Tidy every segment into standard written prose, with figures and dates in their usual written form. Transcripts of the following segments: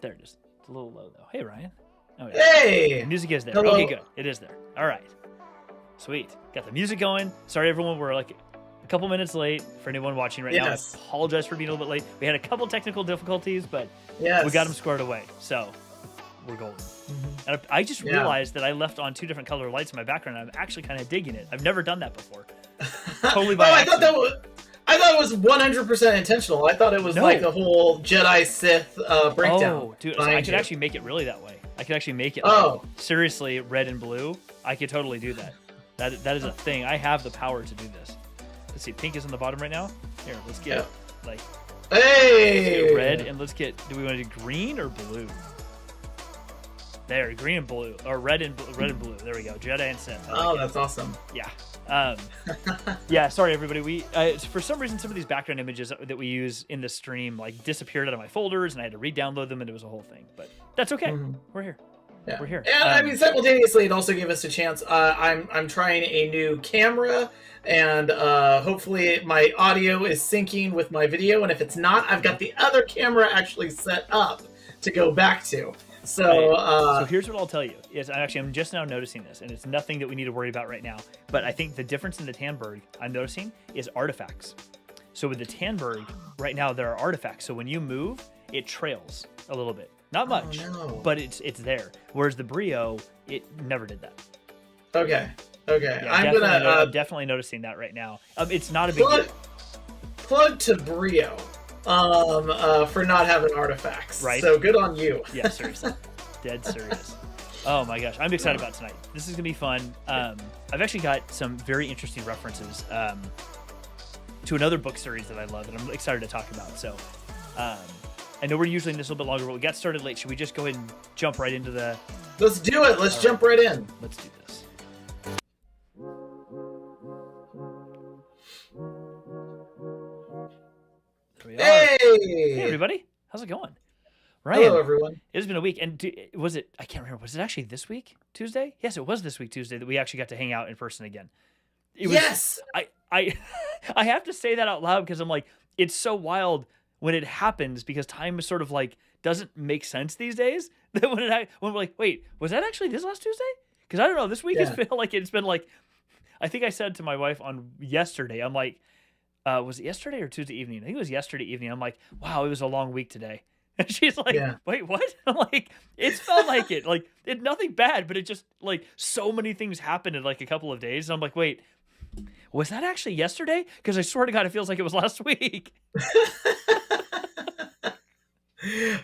There it is. It's a little low though. Hey Ryan. Oh yeah. Hey! The music is there. Hello. Okay, good. It is there. All right. Sweet. Got the music going. Sorry everyone, we're like a couple minutes late for anyone watching right now. I apologize for being a little bit late. We had a couple technical difficulties, but we got them squared away. So we're golden. Mm-hmm. And I just realized that I left on 2 different color lights in my background. I'm actually kind of digging it. I've never done that before. Totally by accident. I thought it was 100% intentional. I thought it was like the whole Jedi Sith breakdown. Oh, dude, so I could actually make it really that way. I could actually make it seriously red and blue. I could totally do that. That is a thing. I have the power to do this. Let's see, pink is on the bottom right now. Here, let's get like let's get red, and let's get. Do we want to do green or blue? There, green and blue, or red and blue. There we go. Jedi and Sith. That's awesome. Yeah. Yeah. Sorry, everybody. We for some reason some of these background images that we use in the stream like disappeared out of my folders, and I had to re-download them, and it was a whole thing. But that's okay. Mm-hmm. We're here. Yeah. We're here. And I mean, simultaneously, it also gave us a chance. I'm trying a new camera, and hopefully my audio is syncing with my video. And if it's not, I've got the other camera actually set up to go back to. So here's what I'll tell you. I'm just now noticing this, and it's nothing that we need to worry about right now. But I think the difference in the Tandberg I'm noticing is artifacts. So with the Tandberg, right now there are artifacts. So when you move, it trails a little bit. Not much, but it's there. Whereas the Brio, it never did that. Okay. Yeah, I'm definitely noticing that right now. It's not a big deal. Plug to Brio. For not having artifacts. Right. So good on you. Yeah, seriously. Dead serious. Oh my gosh. I'm excited about tonight. This is going to be fun. I've actually got some very interesting references to another book series that I love that I'm excited to talk about. So I know we're usually in this a little bit longer, but we got started late. Should we just go ahead and jump right into the... Let's do it. Let's jump right in. Let's do this. Hey everybody, how's it going? Ryan, hello everyone. It's been a week, and was it? I can't remember. Was it actually this week, Tuesday? Yes, it was this week, Tuesday, that we actually got to hang out in person again. Yes. I have to say that out loud because I'm like, it's so wild when it happens because time is sort of like doesn't make sense these days. That when we're like, wait, was that actually this last Tuesday? Because I don't know. This week has felt like it's been like. I think I said to my wife on yesterday. I'm like. Was it yesterday or Tuesday evening? I think it was yesterday evening. I'm like, wow, it was a long week today. And she's like, wait, what? I'm like, it's felt like it. Like, it nothing bad, but it just, like, so many things happened in, like, a couple of days. And I'm like, wait, was that actually yesterday? Because I swear to God, it feels like it was last week.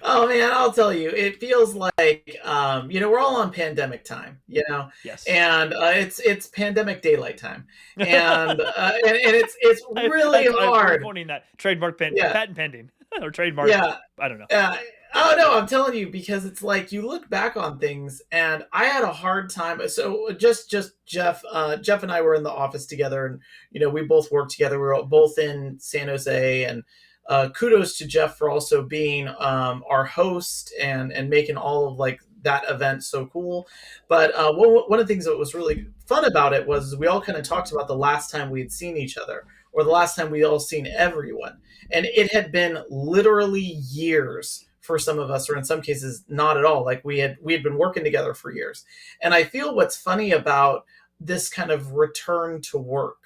Oh man, I'll tell you, it feels like we're all on pandemic time, Yes. And it's pandemic daylight time, and it's really hard. I'm pointing that trademark patent pending or trademark. Yeah, I don't know. Oh no, I'm telling you because it's like you look back on things, and I had a hard time. So just Jeff and I were in the office together, and we both worked together. We were both in San Jose, and. Kudos to Jeff for also being our host and making all of like that event so cool. But one of the things that was really fun about it was we all kind of talked about the last time we had seen each other or the last time we all seen everyone. And it had been literally years for some of us, or in some cases, not at all. Like we had been working together for years. And I feel what's funny about this kind of return to work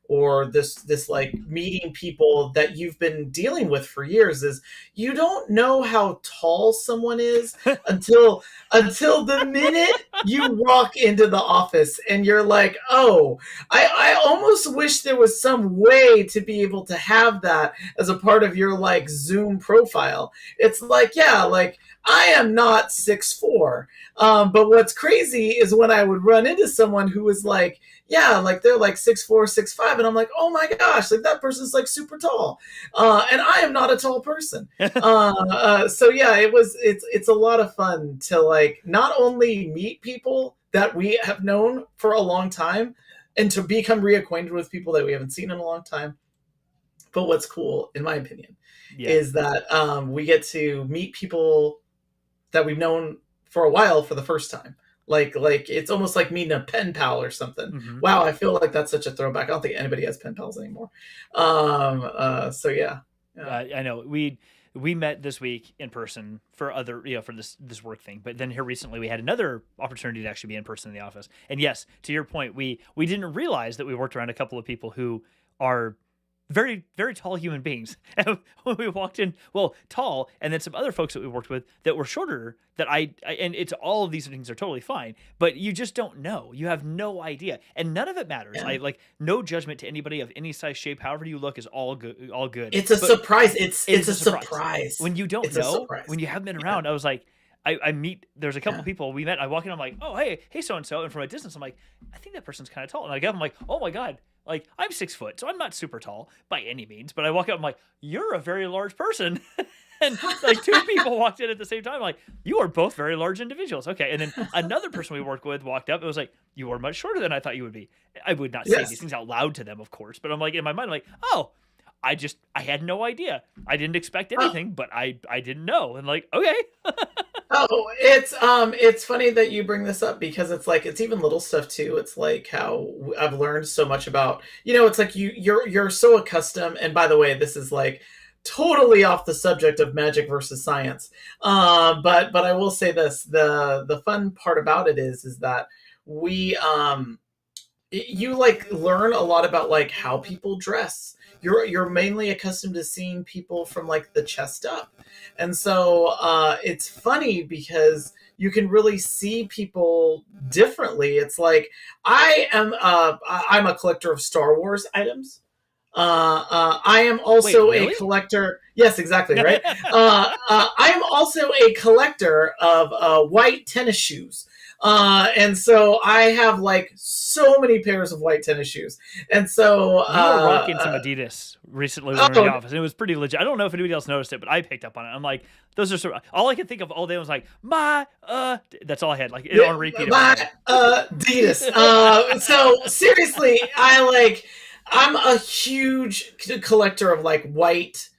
or this like meeting people that you've been dealing with for years is you don't know how tall someone is until the minute you walk into the office and you're like, oh, I almost wish there was some way to be able to have that as a part of your like Zoom profile. It's like, like I am not 6'4", but what's crazy is when I would run into someone who was like, like they're like 6'4", 6'5", and I'm like, oh my gosh, like that person's like super tall, and I am not a tall person. So yeah, it's a lot of fun to like not only meet people that we have known for a long time, and to become reacquainted with people that we haven't seen in a long time. But what's cool, in my opinion, is that we get to meet people that we've known for a while for the first time. Like it's almost like meeting a pen pal or something. Mm-hmm. Wow, I feel like that's such a throwback. I don't think anybody has pen pals anymore. So yeah. I know we met this week in person for other, for this work thing. But then here recently we had another opportunity to actually be in person in the office. And yes, to your point, we didn't realize that we worked around a couple of people who are very, very tall human beings. And when we walked in, well, tall, and then some other folks that we worked with that were shorter, that and it's all of these things are totally fine, but you just don't know. You have no idea. And none of it matters. Yeah. I like no judgment to anybody of any size, shape, however you look is all good, all good. It's a But surprise. It's it is a a surprise. surprise. When you don't It's a know, surprise. when you haven't been Yeah. around, I was like, I meet, there's a couple Yeah. people we met. I walk in, I'm like, oh, hey, so and so. And from a distance, I'm like, I think that person's kind of tall. And I get, I'm like, oh my God. Like, I'm 6 foot, so I'm not super tall by any means. But I walk up, I'm like, you're a very large person. And like two people walked in at the same time. I'm like, you are both very large individuals. Okay. And then another person we worked with walked up. It was like, you are much shorter than I thought you would be. I would not say Yes. these things out loud to them, of course. But I'm like, in my mind, I'm like, oh, I had no idea. I didn't expect Oh, anything, but I didn't know. And like, okay. oh, it's funny that you bring this up because it's like it's even little stuff too. It's like how I've learned so much about, it's like you're so accustomed. And by the way, this is like totally off the subject of magic versus science. But I will say this: the fun part about it is that we you like learn a lot about like how people dress. You're mainly accustomed to seeing people from like the chest up, and so it's funny because you can really see people differently. It's like I'm a collector of Star Wars items. I am Wait, also a really? collector. Yes, exactly, right. I am also a collector of white tennis shoes. And so I have like so many pairs of white tennis shoes. And so, You were rocking some Adidas recently when we were in oh, the office, and it was pretty legit. I don't know if anybody else noticed it, but I picked up on it. I'm like, those are sort of, all I could think of all day was like, that's all I had, like on repeat in my my head. Adidas. So seriously, I'm a huge collector of like white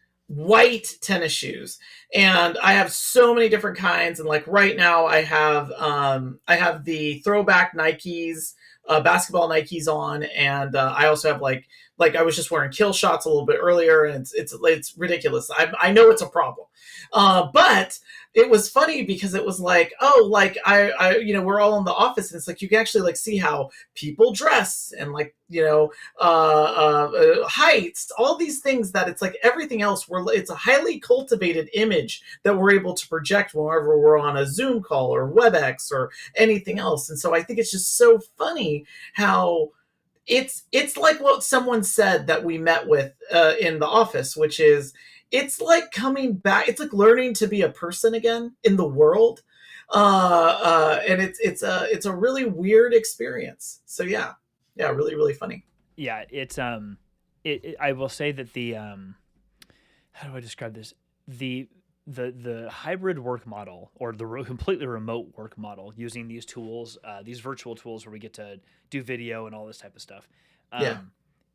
tennis shoes, and I have so many different kinds. And like right now I have the throwback Nikes, basketball Nikes on, and I also have like I was just wearing kill shots a little bit earlier, and it's ridiculous. I know it's a problem, but it was funny because it was like, oh, like I we're all in the office, and it's like you can actually like see how people dress, and like heights, all these things, that it's like everything else, it's a highly cultivated image that we're able to project whenever we're on a Zoom call or WebEx or anything else. And so I think it's just so funny how it's like what someone said that we met with in the office, which is it's like coming back. It's like learning to be a person again in the world, and it's a really weird experience. So yeah, really really funny. Yeah, I will say that how do I describe this? The the hybrid work model, or the completely remote work model, using these tools, these virtual tools where we get to do video and all this type of stuff. Yeah,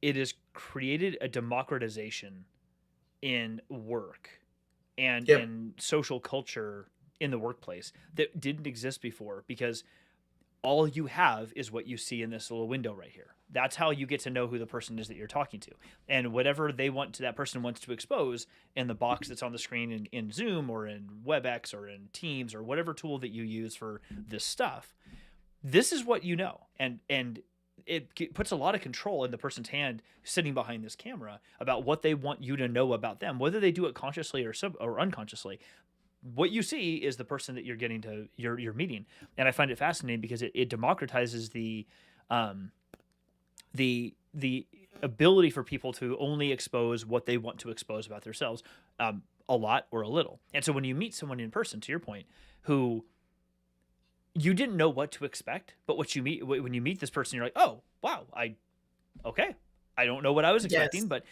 It has created a democratization in work and yep, in social culture in the workplace that didn't exist before, because all you have is what you see in this little window right here. That's how you get to know who the person is that you're talking to. And whatever that person wants to expose in the box that's on the screen in Zoom or in WebEx or in Teams or whatever tool that you use for this stuff, this is what you know. And it puts a lot of control in the person's hand sitting behind this camera about what they want you to know about them, whether they do it consciously or unconsciously. What you see is the person that you're getting to you're meeting. And I find it fascinating because it democratizes the ability for people to only expose what they want to expose about themselves, a lot or a little. And so when you meet someone in person, to your point, who you didn't know what to expect, but when you meet this person, you're like, oh wow, okay, I don't know what I was expecting. yes, But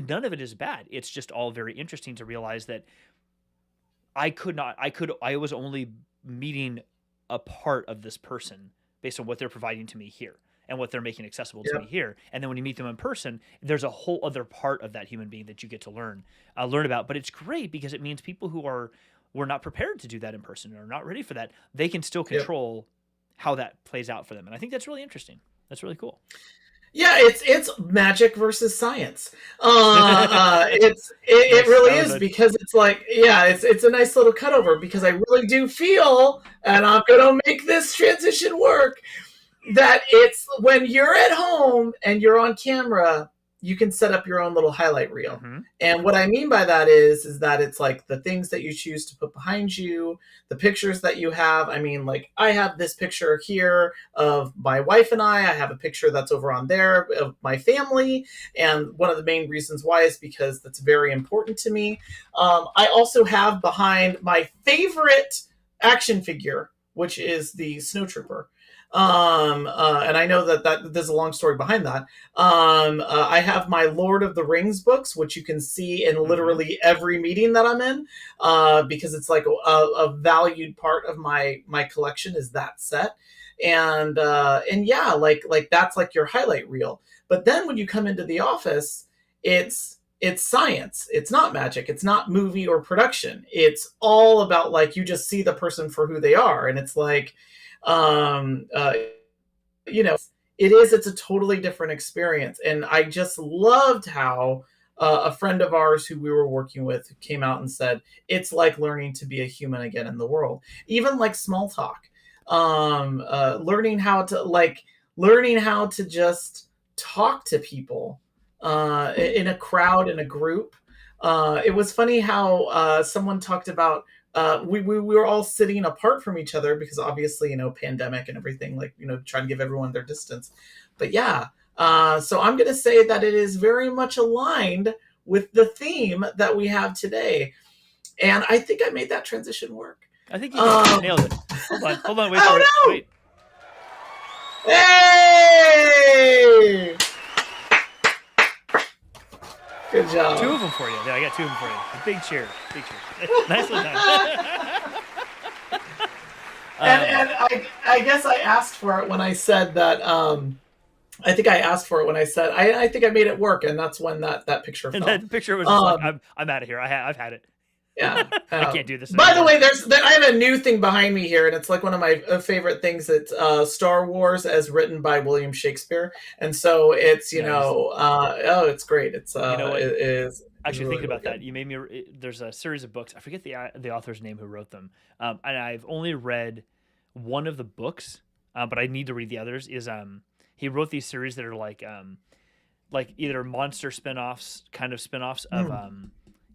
none of it is bad. It's just all very interesting to realize that I was only meeting a part of this person based on what they're providing to me here and what they're making accessible to me yep, here. And then when you meet them in person, there's a whole other part of that human being that you get to learn about. But it's great because it means people who were not prepared to do that in person or not ready for that, they can still yep. control how that plays out for them. And I think that's really interesting. That's really cool. Yeah, it's magic versus science. It Nice. really That was is, a because it's like, yeah, it's a nice little cutover, because I really do feel, and I'm gonna make this transition work, that it's when you're at home and you're on camera, you can set up your own little highlight reel. mm-hmm. And what I mean by that is that it's like the things that you choose to put behind you, the pictures that you have. I mean, like, I have this picture here of my wife and I have a picture that's over on there of my family. And one of the main reasons why is because that's very important to me. I also have behind my favorite action figure, which is the Snow Trooper. And I know that there's a long story behind that. I have my Lord of the Rings books, which you can see in Mm-hmm. literally every meeting that I'm in, because it's like a valued part of my collection is that set. And yeah, like that's like your highlight reel. But then when you come into the office, it's science. It's not magic. It's not movie or production. It's all about, like, you just see the person for who they are, and it's like, um, uh, you know, it's a totally different experience. And I just loved how a friend of ours who we were working with came out and said it's like learning to be a human again in the world, even like small talk, learning how to just talk to people in a crowd, in a group. It was funny how someone talked about, we were all sitting apart from each other because obviously, pandemic and everything, like, trying to give everyone their distance. But yeah, so I'm going to say that it is very much aligned with the theme that we have today. And I think I made that transition work. I think you did. You Um, nailed it. Hold on, wait for it. oh Wait. no! Hey! Good Two job. of them for you. Yeah, I got two of them for you. A big cheer. Big cheer. Nicely done. And I guess I asked for it when I said that. I think I asked for it when I said I think I made it work, and that's when that picture And fell. that picture was just like, Um, I'm out of here. I've had it. yeah. I can't do this By the anymore. way, I have a new thing behind me here, and it's like one of my favorite things. It's Star Wars as written by William Shakespeare, and so it's Nice. oh, it's great. You know what? It is Actually, really thinking really about that, good. you made me. There's a series of books. I forget the author's name who wrote them, and I've only read one of the books, but I need to read the others. He wrote these series that are like either monster spin-offs, kind of spin-offs of Hmm.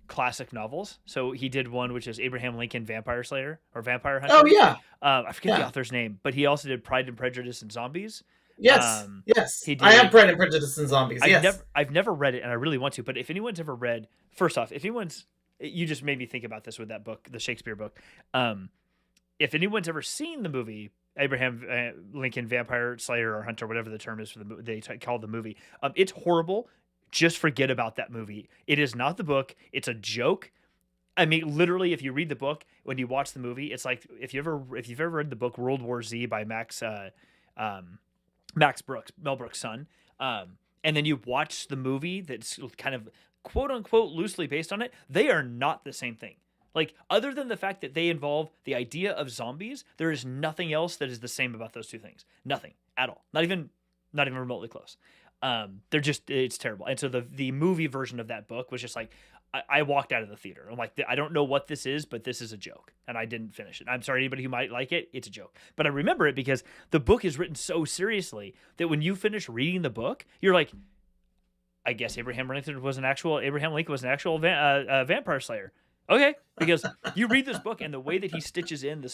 classic novels. So he did one which is Abraham Lincoln Vampire Slayer or Vampire Oh Hunter. yeah, I forget the yeah. author's name, but he also did Pride and Prejudice and Zombies. Yes, Um, yes. he I have did. Pride and Prejudice and Zombies. Yes. I've never read it, and I really want to. But if anyone's ever read, first off, if anyone's, you just made me think about this with that book, the Shakespeare book. Um, if anyone's ever seen the movie Abraham Lincoln Vampire Slayer or Hunter, whatever the term is for the call the movie, it's horrible. Just forget about that movie. It is not the book. It's a joke. I mean, literally, if you read the book, when you watch the movie, it's like if you've ever read the book World War Z by um, Max Brooks, Mel Brooks' son, and then you watch the movie that's kind of quote unquote loosely based on it, they are not the same thing. Like, other than the fact that they involve the idea of zombies, there is nothing else that is the same about those two things. Nothing at all. Not even remotely close. They're just it's terrible. And so the movie version of that book was just like I walked out of the theater. I'm like, I don't know what this is, but this is a joke, and I didn't finish it. I'm sorry, anybody who might like it. It's a joke, but I remember it because the book is written so seriously that when you finish reading the book, you're like, I guess Abraham Lincoln was an actual vampire slayer. Okay, because you read this book and the way that he stitches in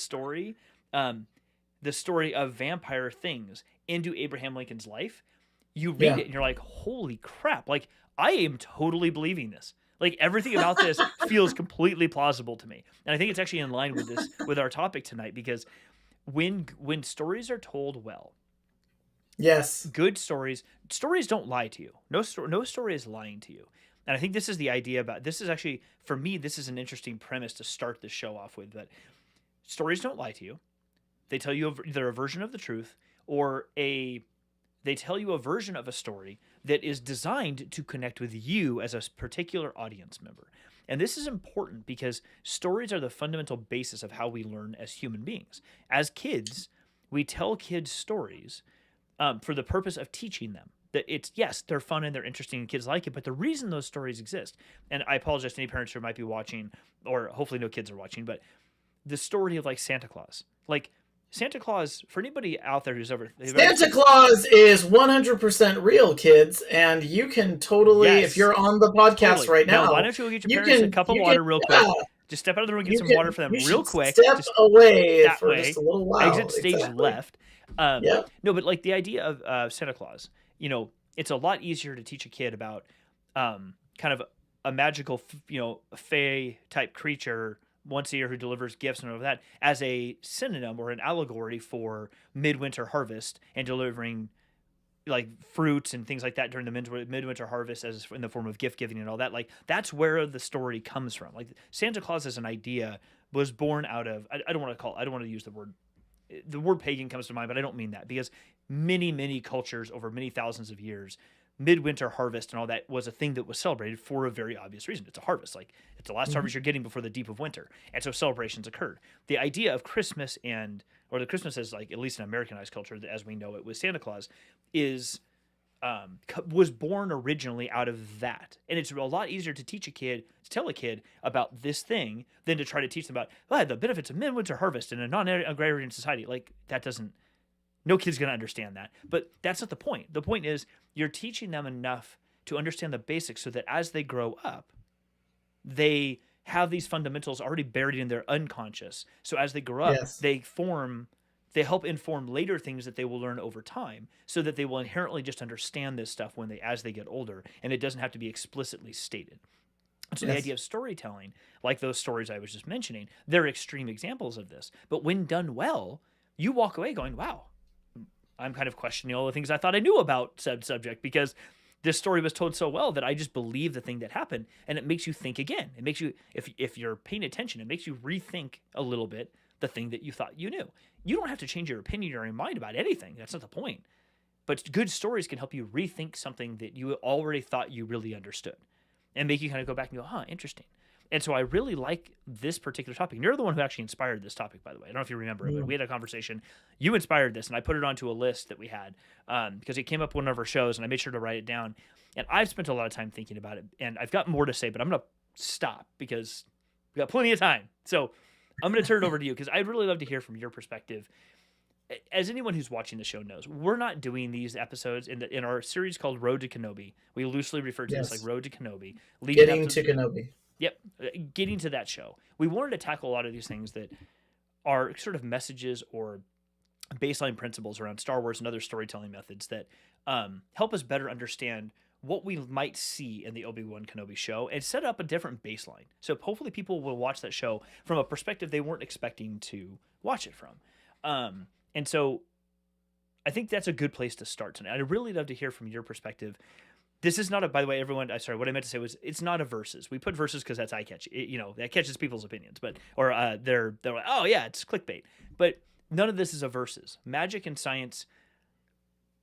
um, the story of vampire things into Abraham Lincoln's life, you read Yeah. it and you're like, holy crap! Like, I am totally believing this. Like, everything about this feels completely plausible to me, and I think it's actually in line with with our topic tonight because when stories are told well, Yes. good stories don't lie to you. No story is lying to you. And I think this is the idea about this is actually for me this is an interesting premise to start the show off with, that stories don't lie to you. They tell you either a version of the truth or they tell you a version of a story that is designed to connect with you as a particular audience member. And this is important because stories are the fundamental basis of how we learn as human beings. As kids, we tell kids stories for the purpose of teaching them. that it's, yes, they're fun and they're interesting and kids like it, but the reason those stories exist, and I apologize to any parents who might be watching, or hopefully no kids are watching, but the story of like Santa Claus, like Santa Claus, for anybody out there who's ever Santa Claus is 100% real, kids, and you can totally, if yes, you're on the podcast totally. right Now, why now, don't you go get your you parents a can, cup of you can, water real quick? yeah, Just step out of the room and get some water for them you real should quick. step Just away that for just way. a little while. Exit stage Exactly. left. Yep. No, but like the idea of Santa Claus, you know, it's a lot easier to teach a kid about kind of a magical, you know, fae type creature once a year who delivers gifts and all of that as a synonym or an allegory for midwinter harvest and delivering like fruits and things like that during the midwinter harvest as in the form of gift giving and all that. Like that's where the story comes from. Like Santa Claus as an idea was born out of, I don't want to call, I don't want to use the word pagan comes to mind, but I don't mean that, because many cultures over many thousands of years, midwinter harvest and all that was a thing that was celebrated for a very obvious reason. It's a harvest. Like it's the last harvest you're getting before the deep of winter. And so celebrations occurred. The idea of Christmas or the Christmas as like, at least in Americanized culture, as we know it with Santa Claus, is was born originally out of that. And it's a lot easier to tell a kid about this thing than to try to teach them about the benefits of midwinter harvest in a non-agrarian society. Like that doesn't, no kid's going to understand that. But that's not the point. The point is you're teaching them enough to understand the basics so that as they grow up, they have these fundamentals already buried in their unconscious. So as they grow up, Yes. they help inform later things that they will learn over time so that they will inherently just understand this stuff as they get older, and it doesn't have to be explicitly stated. So the Yes. idea of storytelling, like those stories I was just mentioning, they're extreme examples of this. But when done well, you walk away going, wow, I'm kind of questioning all the things I thought I knew about said subject because this story was told so well that I just believe the thing that happened, and it makes you think again. It makes you, if you're paying attention, it makes you rethink a little bit the thing that you thought you knew. You don't have to change your opinion or your mind about anything. That's not the point. But good stories can help you rethink something that you already thought you really understood and make you kind of go back and go, huh, interesting. And so I really like this particular topic. And you're the one who actually inspired this topic, by the way. I don't know if you remember it, but we had a conversation. You inspired this, and I put it onto a list that we had because it came up one of our shows, and I made sure to write it down. And I've spent a lot of time thinking about it, and I've got more to say, but I'm going to stop because we got plenty of time. So I'm going to turn it over to you because I'd really love to hear from your perspective. As anyone who's watching the show knows, we're not doing these episodes in our series called Road to Kenobi. We loosely refer to this like Road to Kenobi. Getting to Kenobi. Yep, getting to that show. We wanted to tackle a lot of these things that are sort of messages or baseline principles around Star Wars and other storytelling methods that help us better understand what we might see in the Obi-Wan Kenobi show and set up a different baseline. So hopefully people will watch that show from a perspective they weren't expecting to watch it from. And so I think that's a good place to start tonight. I'd really love to hear from your perspective. This is not by the way, everyone, what I meant to say was it's not a versus. We put versus because that's eye-catchy. That catches people's opinions, or they're like, oh yeah, it's clickbait. But none of this is a versus. Magic and science,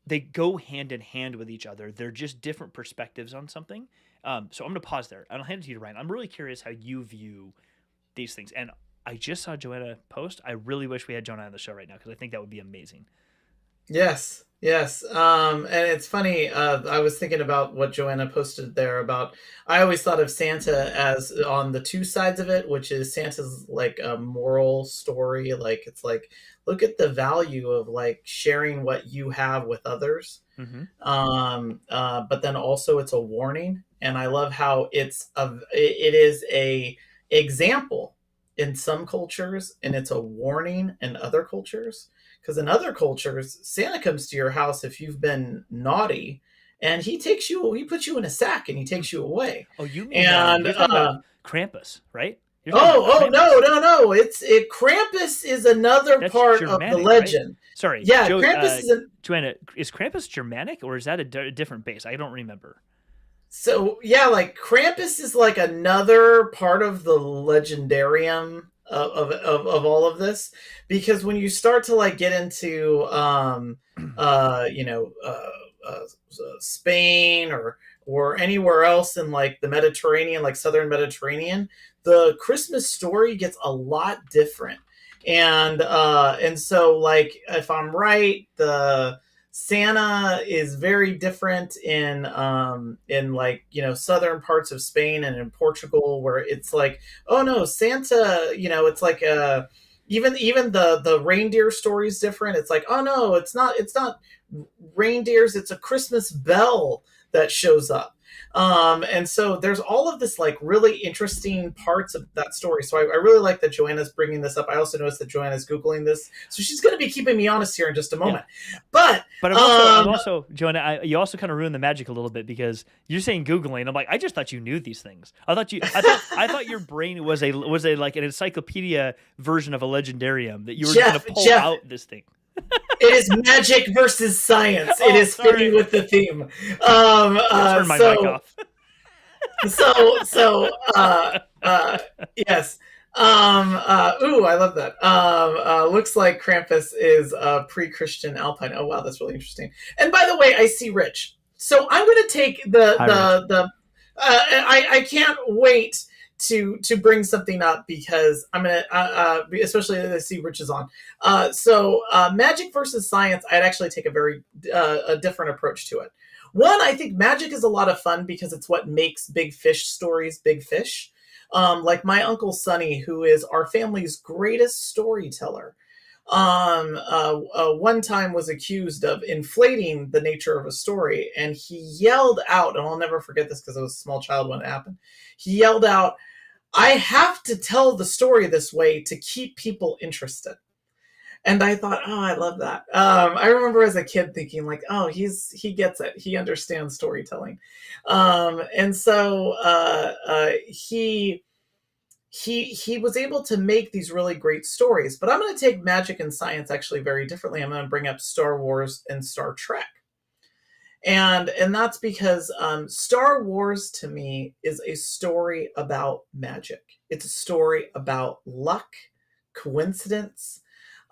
they go hand in hand with each other. They're just different perspectives on something. So I'm going to pause there. I'll hand it to you, Ryan. I'm really curious how you view these things. And I just saw Joanna post. I really wish we had Joanna on the show right now because I think that would be amazing. Yes. And it's funny. I was thinking about what Joanna posted there about. I always thought of Santa as on the two sides of it, which is Santa's like a moral story. Like it's like, look at the value of like sharing what you have with others. Mm-hmm. But then also it's a warning, and I love how it is a example in some cultures, and it's a warning in other cultures. Because in other cultures, Santa comes to your house if you've been naughty, and he puts you in a sack and he takes you away. Oh, you mean you're talking about Krampus, right? No! Krampus is another part Germanic, of the legend. Right? Sorry, yeah, Krampus is Joanna, is Krampus Germanic or is that a different base? I don't remember. So yeah, like Krampus is like another part of the legendarium of all of this, because when you start to like get into Spain or anywhere else in like the Mediterranean, like southern Mediterranean, the Christmas story gets a lot different. And so like if I'm right, the Santa is very different in like, southern parts of Spain and in Portugal, where it's like, oh no, Santa, it's like even the reindeer story is different. It's like, oh no, it's not reindeers, it's a Christmas bell that shows up. And so there's all of this like really interesting parts of that story. So I really like that Joanna's bringing this up. I also noticed that Joanna's Googling this. So she's going to be keeping me honest here in just a moment. Yeah. But I'm also Joanna, you also kind of ruined the magic a little bit because you're saying Googling. I'm like, I just thought you knew these things. I thought your brain was a like an encyclopedia version of a legendarium that you were going to pull out this thing. It is magic versus science. It is fitting with the theme. Turn my mic off. Yes. I love that. Looks like Krampus is pre-Christian Alpine. Oh wow, that's really interesting. And by the way, I see Rich. So I'm going to take I can't wait to bring something up because I'm gonna especially as I see Rich is on. So magic versus science, I'd actually take a different approach to it. One, I think magic is a lot of fun because it's what makes big fish stories big fish. Like my Uncle Sonny, who is our family's greatest storyteller, one time was accused of inflating the nature of a story, and he yelled out, and I'll never forget this because I was a small child when it happened. He yelled out, "I have to tell the story this way to keep people interested." And I thought, oh, I love that. I remember as a kid thinking like, oh, he gets it. He understands storytelling. And so he was able to make these really great stories. But I'm going to take magic and science actually very differently. I'm going to bring up Star Wars and Star Trek. And that's because Star Wars to me is a story about magic. It's a story about luck, coincidence.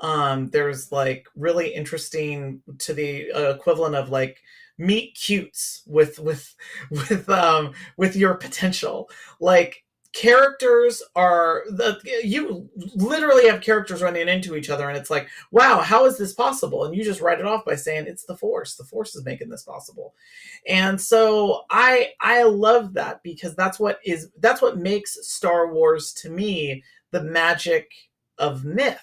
There's like really interesting to the equivalent of like meet cutes with your potential. Like characters you literally have characters running into each other, and it's like, wow, how is this possible? And you just write it off by saying it's the Force. The Force is making this possible. And so I love that because that's what makes Star Wars to me the magic of myth.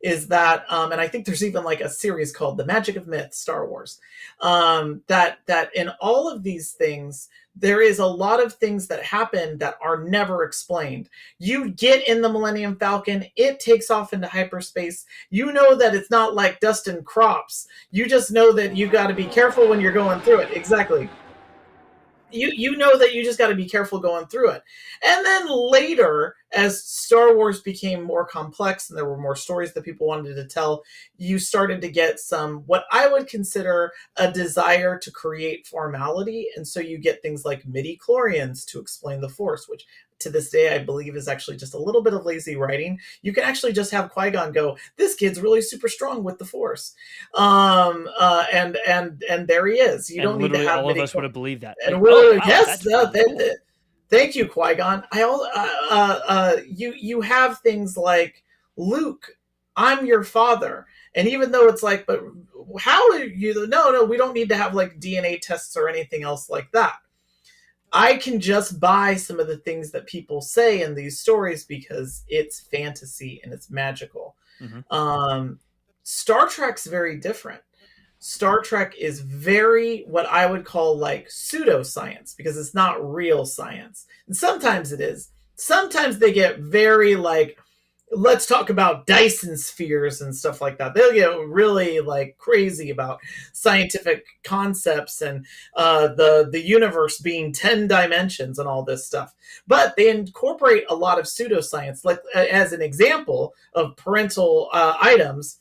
Is that, and I think there's even like a series called The Magic of Myth, Star Wars, that in all of these things, there is a lot of things that happen that are never explained. You get in the Millennium Falcon, it takes off into hyperspace. You know that it's not like dust and crops. You just know that you got to be careful when you're going through it. Exactly. You know that you just got to be careful going through it. And then later, as Star Wars became more complex and there were more stories that people wanted to tell, you started to get some, what I would consider a desire to create formality. And so you get things like midi-chlorians to explain the Force, which to this day, I believe is actually just a little bit of lazy writing. You can actually just have Qui-Gon go, this kid's really super strong with the Force. And there he is. You don't need to have all of us would have believed that. And like, yes, thank you, Qui-Gon. You have things like Luke, I'm your father. And even though it's like, but how are you? No, we don't need to have like DNA tests or anything else like that. I can just buy some of the things that people say in these stories because it's fantasy and it's magical. Mm-hmm. Star Trek's very different. Star Trek is very what I would call like pseudoscience because it's not real science. And sometimes it is. Sometimes they get very like, let's talk about Dyson spheres and stuff like that. They'll get really like crazy about scientific concepts and the universe being 10 dimensions and all this stuff. But they incorporate a lot of pseudoscience. Like as an example of parental items,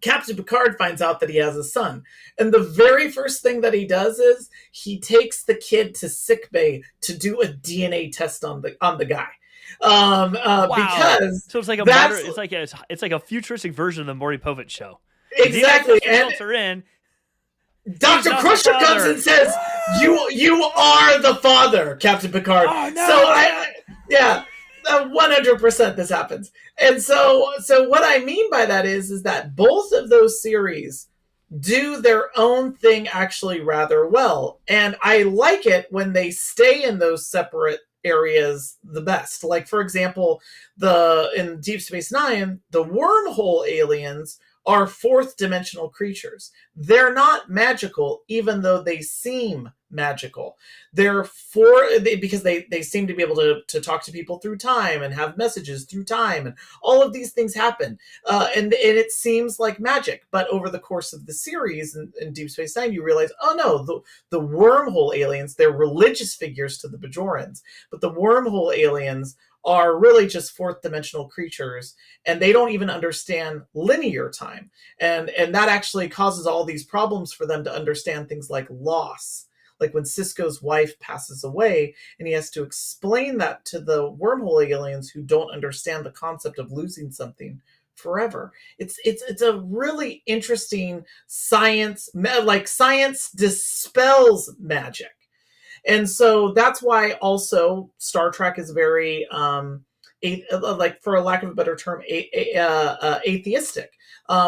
Captain Picard finds out that he has a son. And the very first thing that he does is he takes the kid to sickbay to do a DNA test on the guy. Wow. Because so it's like it's like a futuristic version of the Maury Povich show. Exactly. The results are in. Dr. Crusher comes and says, "You are the father, Captain Picard." Oh, no. So 100% this happens. And so what I mean by that is that both of those series do their own thing actually rather well. And I like it when they stay in those separate areas the best. Like for example, the in Deep Space Nine, the wormhole aliens are fourth dimensional creatures. They're not magical, even though they seem magical. Because they seem to be able to talk to people through time and have messages through time, and all of these things happen. And it seems like magic, but over the course of the series in Deep Space Nine, you realize, oh no, the wormhole aliens, they're religious figures to the Bajorans, but the wormhole aliens are really just fourth dimensional creatures, and they don't even understand linear time, and that actually causes all these problems for them to understand things like loss. Like when Cisco's wife passes away, and he has to explain that to the wormhole aliens who don't understand the concept of losing something forever. It's a really interesting science, like science dispels magic. And so that's why also Star Trek is very like, for a lack of a better term, atheistic.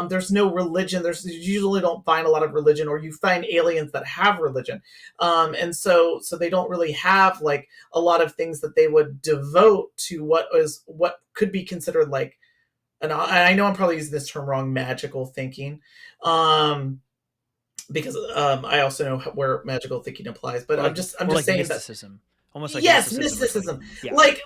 There's no religion. You usually don't find a lot of religion, or you find aliens that have religion, and so they don't really have like a lot of things that they would devote to what could be considered like, and I know I'm probably using this term wrong, magical thinking, because I also know where magical thinking applies. But I'm or just like saying that, mysticism, almost like yes, mysticism or mysticism, something. Yeah. like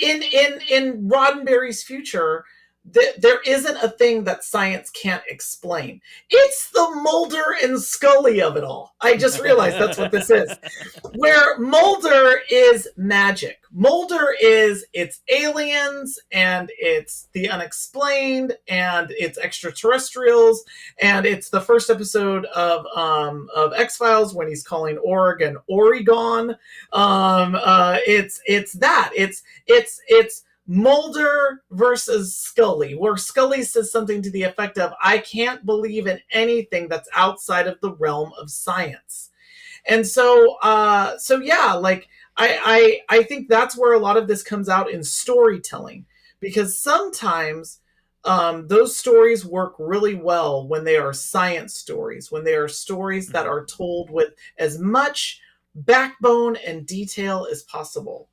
in Roddenberry's future, there isn't a thing that science can't explain. It's the Mulder and Scully of it all. I just realized that's what this is. Where Mulder is magic. Mulder is, it's aliens, and it's the unexplained, and it's extraterrestrials, and it's the first episode of X-Files when he's calling Oregon Oregon. It's that. It's Mulder versus Scully, where Scully says something to the effect of, I can't believe in anything that's outside of the realm of science. And so yeah, like I think that's where a lot of this comes out in storytelling, because sometimes those stories work really well when they are science stories, when they are stories that are told with as much backbone and detail as possible.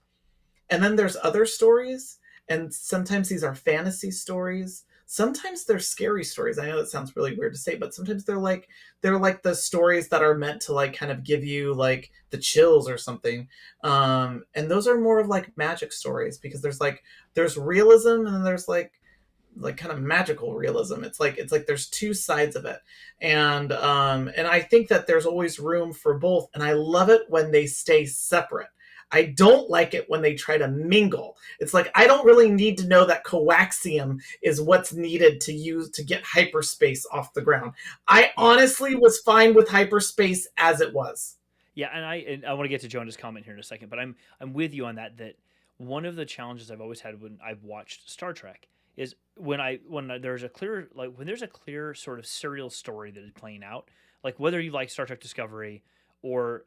And then there's other stories, and sometimes these are fantasy stories. Sometimes they're scary stories. I know that sounds really weird to say, but sometimes they're like the stories that are meant to like kind of give you like the chills or something. And those are more of like magic stories, because there's realism, and then there's like kind of magical realism. It's like there's two sides of it, and I think that there's always room for both, and I love it when they stay separate. I don't like it when they try to mingle. It's like, I don't really need to know that coaxium is what's needed to use to get hyperspace off the ground. I Yeah. honestly was fine with hyperspace as it was. Yeah, and I want to get to Jonah's comment here in a second, but I'm with you on that. That one of the challenges I've always had when I've watched Star Trek is there's a clear, like when there's a clear sort of serial story that is playing out, like whether you like Star Trek Discovery or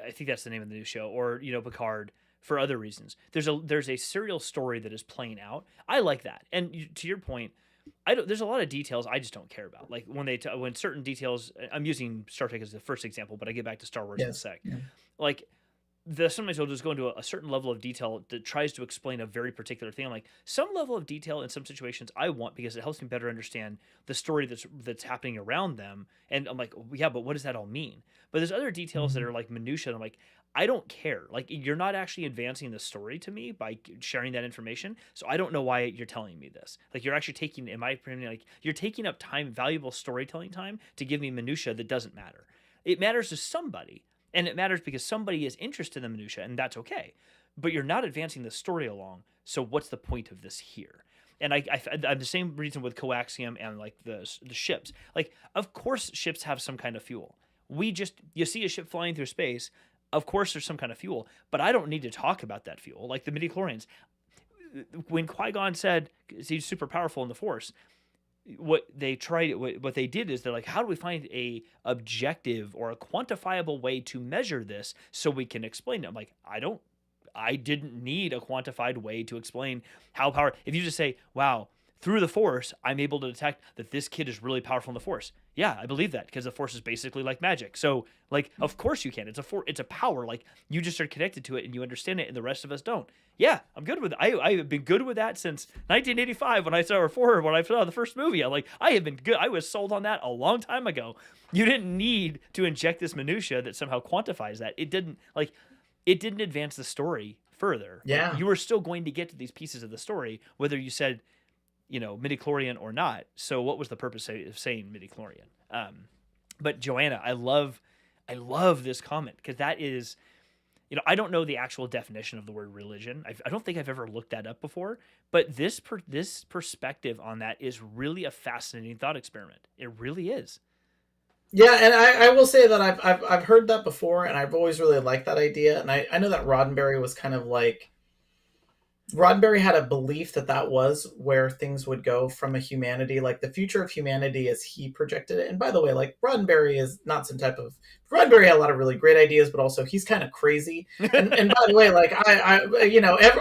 I think that's the name of the new show, or Picard, for other reasons. There's a serial story that is playing out. I like that, and to your point, I don't. There's a lot of details I just don't care about. Like when certain details. I'm using Star Trek as the first example, but I get back to Star Wars in a Yes. sec. Yeah. Like sometimes they'll just go into a certain level of detail that tries to explain a very particular thing. I'm like, some level of detail in some situations I want, because it helps me better understand the story that's happening around them. And I'm like, yeah, but what does that all mean? But there's other details that Mhm. are like minutia. And I'm like, I don't care. Like, you're not actually advancing the story to me by sharing that information. So I don't know why you're telling me this. Like, you're actually taking, in my opinion, like you're taking up time, valuable storytelling time, to give me minutia that doesn't matter. It matters to somebody, and it matters because somebody is interested in the minutia, and that's okay. But you're not advancing the story along. So what's the point of this here? And I'm the same reason with coaxium and like the ships. Like, of course, ships have some kind of fuel. You see a ship flying through space. Of course, there's some kind of fuel, but I don't need to talk about that fuel. Like the midichlorians, when Qui-Gon said he's super powerful in the Force, what they did is they're like, how do we find a objective or a quantifiable way to measure this so we can explain it? I'm like, I didn't need a quantified way to explain how power. If you just say, wow, through the Force, I'm able to detect that this kid is really powerful in the Force. Yeah, I believe that because the Force is basically like magic. So, like, of course you can. It's a power. Like, you just are connected to it and you understand it, and the rest of us don't. Yeah, I'm good with it. I have been good with that since 1985 when I saw the first movie. I have been good. I was sold on that a long time ago. You didn't need to inject this minutia that somehow quantifies that. It didn't advance the story further. Like, Yeah. you were still going to get to these pieces of the story, whether you said, midichlorian or not. So what was the purpose of saying midichlorian? But Joanna, I love this comment because that is, I don't know the actual definition of the word religion. I don't think I've ever looked that up before, but this perspective on that is really a fascinating thought experiment. It really is. Yeah, and I will say that I've heard that before, and I've always really liked that idea. And I know that Roddenberry was kind of like Roddenberry had a belief that that was where things would go from a humanity, like the future of humanity as he projected it. And by the way, like Roddenberry is not some type of Roddenberry had a lot of really great ideas, but also he's kind of crazy. And by the way, like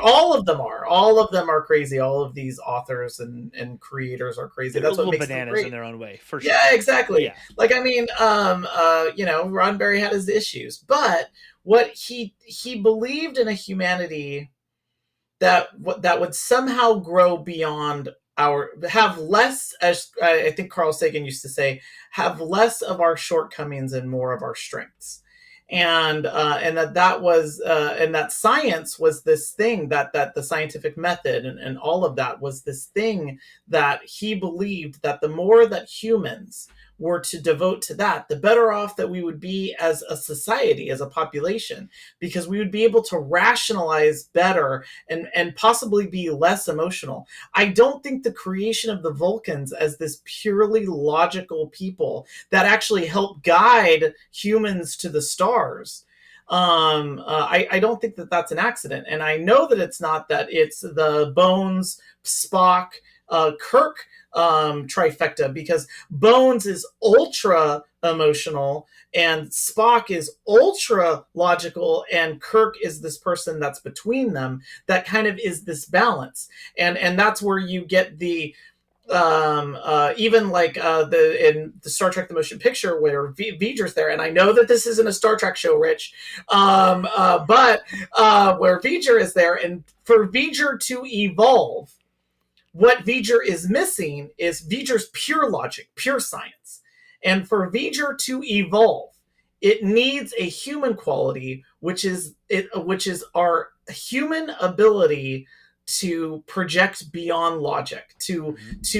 all of them are crazy. All of these authors and creators are crazy. They're That's what little makes them bananas great in their own way, for sure. Yeah, exactly. Yeah. Like, I mean, Roddenberry had his issues, but what he believed in a humanity that would somehow grow beyond have less, as I think Carl Sagan used to say, have less of our shortcomings and more of our strengths. And that science was this thing that the scientific method and all of that was this thing that he believed that the more that humans were to devote to that, the better off that we would be as a society, as a population, because we would be able to rationalize better and possibly be less emotional. I don't think the creation of the Vulcans as this purely logical people that actually help guide humans to the stars, I don't think that that's an accident. And I know that it's not, that it's the Bones, Spock, Kirk trifecta, because Bones is ultra emotional and Spock is ultra logical and Kirk is this person that's between them, that kind of is this balance. And that's where you get the even like in the Star Trek the Motion Picture where V'ger's there, and I know that this isn't a Star Trek show, Rich, but where V'ger is there, and for V'ger to evolve, what V'ger is missing is V'ger's pure logic, pure science. And for V'ger to evolve, it needs a human quality, which is our human ability to project beyond logic, to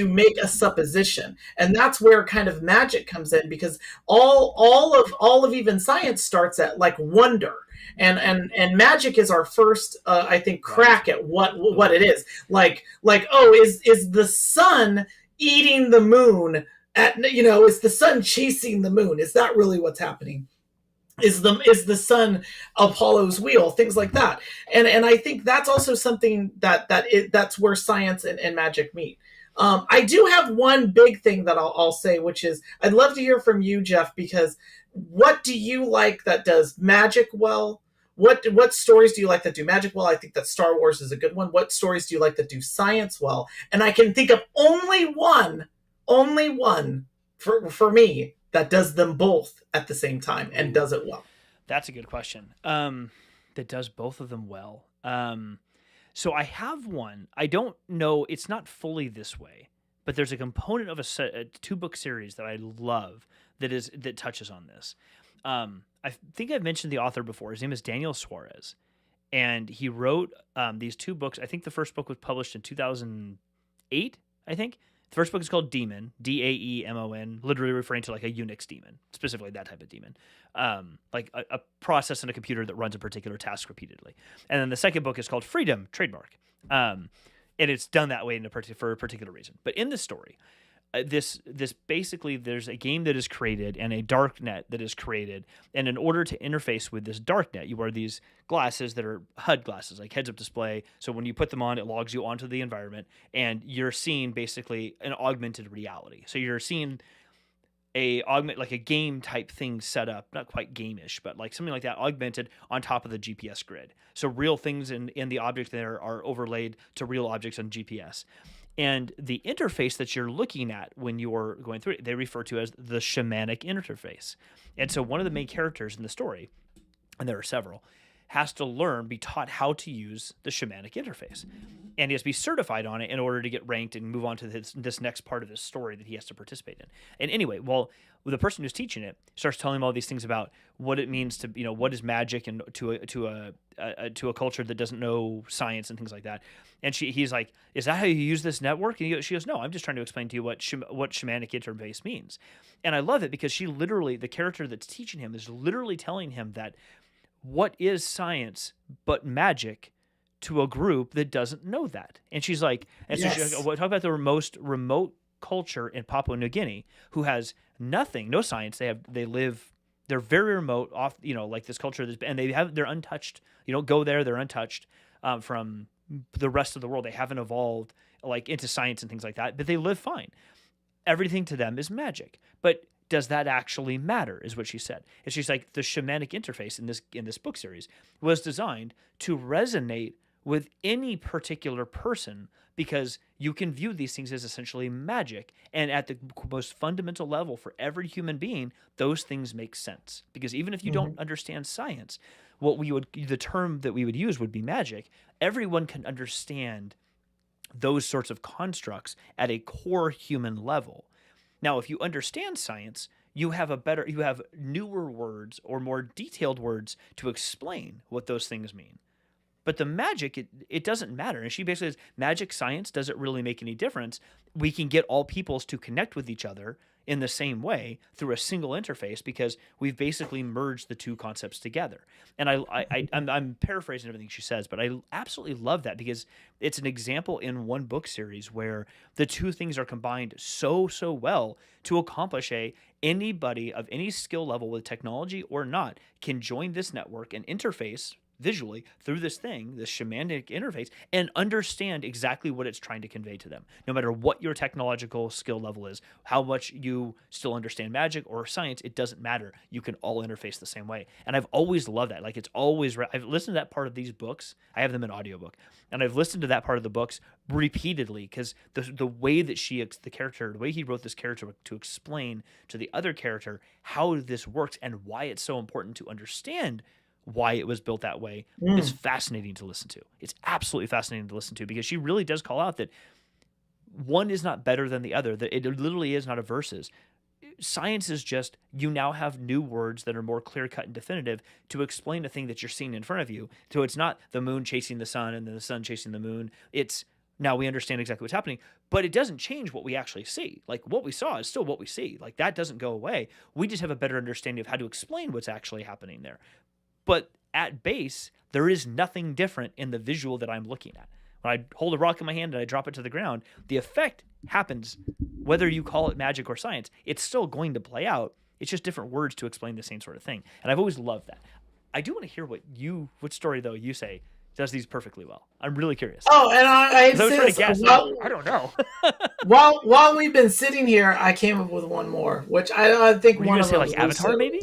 make a supposition. And that's where kind of magic comes in, because all of even science starts at like wonder. And magic is our first I think crack at what it is. Like is the sun eating the moon is the sun chasing the moon? Is that really what's happening? Is the sun Apollo's wheel? Things like that. And I think that's also something that's where science and magic meet. I do have one big thing that I'll say, which is I'd love to hear from you, Jeff, because what do you like that does magic well? What stories do you like that do magic well? I think that Star Wars is a good one. What stories do you like that do science well? And I can think of only one for me that does them both at the same time and does it well. That's a good question. That does both of them well. So I have one. I don't know. It's not fully this way, but there's a component of a 2-book series that I love that touches on this. I think I've mentioned the author before. His name is Daniel Suarez, and he wrote these 2 books. I think the first book was published in 2008, I think. The first book is called Demon, Daemon, literally referring to like a Unix demon, specifically that type of demon, like a process in a computer that runs a particular task repeatedly. And then the second book is called Freedom, trademark, and it's done that way for a particular reason. But in this story, this basically, there's a game that is created and a dark net that is created, and in order to interface with this dark net, you wear these glasses that are HUD glasses, like heads-up display. So when you put them on, it logs you onto the environment, and you're seeing basically an augmented reality. So you're seeing like a game type thing set up, not quite game-ish, but like something like that, augmented on top of the GPS grid. So real things in the objects there are overlaid to real objects on GPS. And the interface that you're looking at when you're going through it, they refer to as the shamanic interface. And so one of the main characters in the story, and there are several, has to learn, be taught how to use the shamanic interface. And he has to be certified on it in order to get ranked and move on to this next part of his story that he has to participate in. And anyway, well, the person who's teaching it starts telling him all these things about what it means to, what is magic, and to a culture that doesn't know science and things like that. And he's like, "Is that how you use this network?" And she goes, "No, I'm just trying to explain to you what shamanic interface means." And I love it because the character that's teaching him is literally telling him that what is science but magic to a group that doesn't know that. And she's like, so she's like, talk about the most remote culture in Papua New Guinea who has nothing, no science. They're very remote off, like this culture, and they're untouched. You don't go there, they're untouched from the rest of the world. They haven't evolved like into science and things like that, but they live fine. Everything to them is magic. But does that actually matter, is what she said. And she's like, the shamanic interface in this book series was designed to resonate with any particular person, because you can view these things as essentially magic. And at the most fundamental level for every human being, those things make sense. Because even if you don't understand science, the term that we would use would be magic. Everyone can understand those sorts of constructs at a core human level. Now, if you understand science, you have newer words or more detailed words to explain what those things mean. But the magic, it doesn't matter. And she basically says, magic science doesn't really make any difference. We can get all peoples to connect with each other in the same way through a single interface, because we've basically merged the two concepts together. And I'm paraphrasing everything she says, but I absolutely love that, because it's an example in one book series where the two things are combined so well to accomplish anybody of any skill level with technology or not can join this network and interface visually through this shamanic interface, and understand exactly what it's trying to convey to them. No matter what your technological skill level is, how much you still understand magic or science, it doesn't matter. You can all interface the same way. And I've always loved that. Like, I've listened to that part of these books. I have them in audiobook, and I've listened to that part of the books repeatedly, because the way that the way he wrote this character to explain to the other character how this works and why it's so important to understand why it was built that way is fascinating to listen to. It's absolutely fascinating to listen to, because she really does call out that one is not better than the other, that it literally is not a versus. Science is just, you now have new words that are more clear-cut and definitive to explain a thing that you're seeing in front of you. So it's not the moon chasing the sun and then the sun chasing the moon. It's, now we understand exactly what's happening, but it doesn't change what we actually see. Like, what we saw is still what we see. Like, that doesn't go away. We just have a better understanding of how to explain what's actually happening there. But at base, there is nothing different in the visual that I'm looking at. When I hold a rock in my hand and I drop it to the ground, the effect happens whether you call it magic or science. It's still going to play out. It's just different words to explain the same sort of thing. And I've always loved that. I do want to hear what story, though, you say does these perfectly well. I'm really curious. Oh, and I was trying to guess. I don't know. while we've been sitting here, I came up with one more, which I think Were you one gonna of say them like Avatar, maybe?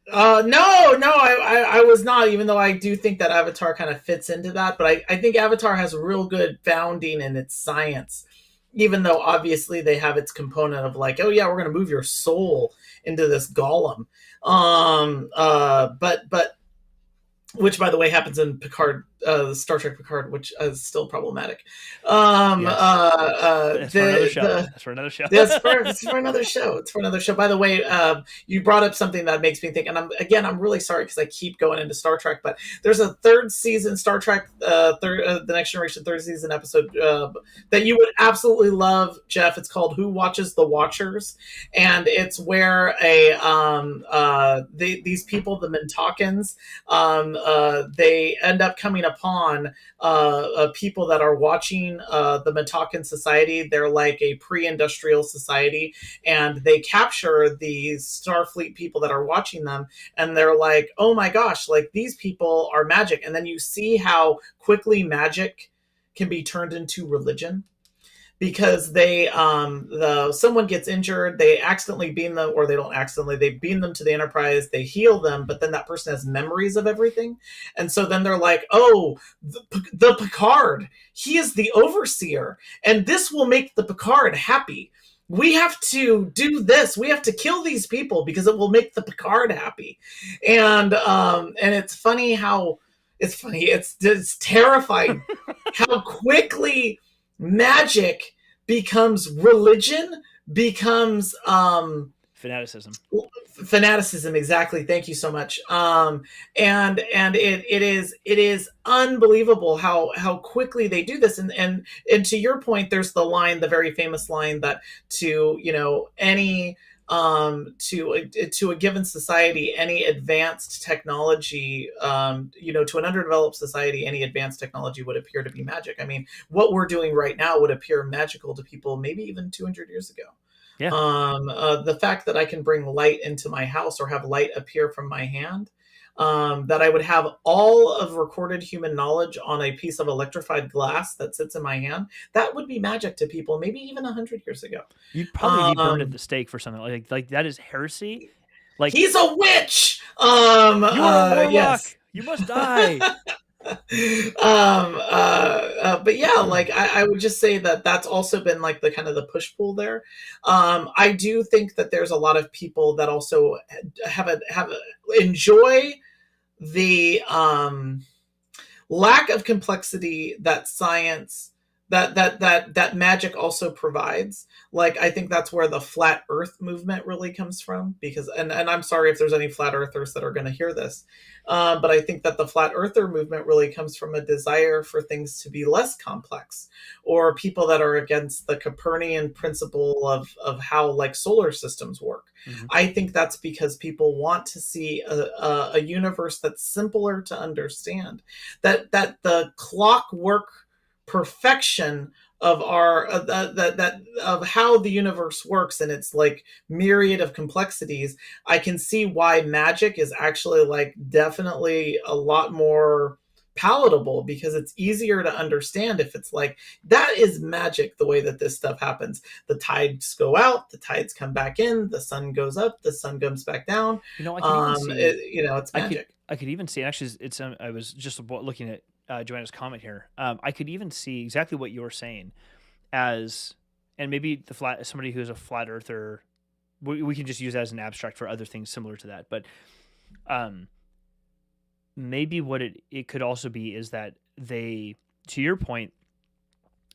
No, I was not, even though I do think that Avatar kind of fits into that, but I think Avatar has a real good founding in its science, even though obviously they have its component of like, oh yeah, we're going to move your soul into this golem. But which, by the way, happens in Picard, Star Trek Picard, which is still problematic. That's for another show. That's for another show. It's for another show. It's for another show. By the way, you brought up something that makes me think, and I'm really sorry because I keep going into Star Trek, but there's a third season Star Trek, the Next Generation third season episode that you would absolutely love, Jeff. It's called "Who Watches the Watchers," and it's where these people, the Mintakans, they end up coming upon people that are watching the Mintakan society. They're like a pre-industrial society, and they capture these Starfleet people that are watching them, and they're like, oh my gosh, like these people are magic. And then you see how quickly magic can be turned into religion, because they someone gets injured, they accidentally beam them, or they don't accidentally, they beam them to the Enterprise, they heal them, but then that person has memories of everything, and so then they're like, oh, the Picard, he is the overseer, and this will make the Picard happy. We have to do this. We have to kill these people because it will make the Picard happy. And it's funny how it's terrifying how quickly magic becomes religion, becomes Fanaticism. fanaticism. Exactly. Thank you so much. And it is unbelievable how quickly they do this. And to your point, there's the very famous line that to, any to a given society, any advanced technology, to an underdeveloped society, any advanced technology would appear to be magic. I mean, what we're doing right now would appear magical to people maybe even 200 years ago. Yeah. The fact that I can bring light into my house or have light appear from my hand, that I would have all of recorded human knowledge on a piece of electrified glass that sits in my hand, that would be magic to people maybe even 100 years ago. You'd probably be burned at the stake for something like that. Is heresy. Like, he's a witch. You are a warlock. Yes. You must die. But yeah, like I would just say that that's also been like the kind of the push pull there. I do think that there's a lot of people that also enjoy the lack of complexity that science, that magic also provides. Like, I think that's where the flat earth movement really comes from, because and I'm sorry if there's any flat earthers that are going to hear this, but I think that the flat earther movement really comes from a desire for things to be less complex, or people that are against the Copernican principle of how like solar systems work. Mm-hmm. I think that's because people want to see a universe that's simpler to understand, that the clockwork perfection of our of how the universe works and its like myriad of complexities. I can see why magic is actually like definitely a lot more palatable, because it's easier to understand if it's like, that is magic, the way that this stuff happens. The tides go out, the tides come back in, the sun goes up, the sun comes back down. I could even see, it's magic. I could even see, actually, it's I was just looking at Joanna's comment here. I could even see exactly what you're saying as, and maybe somebody who's a flat earther, we can just use that as an abstract for other things similar to that. But maybe what it could also be is that they, to your point,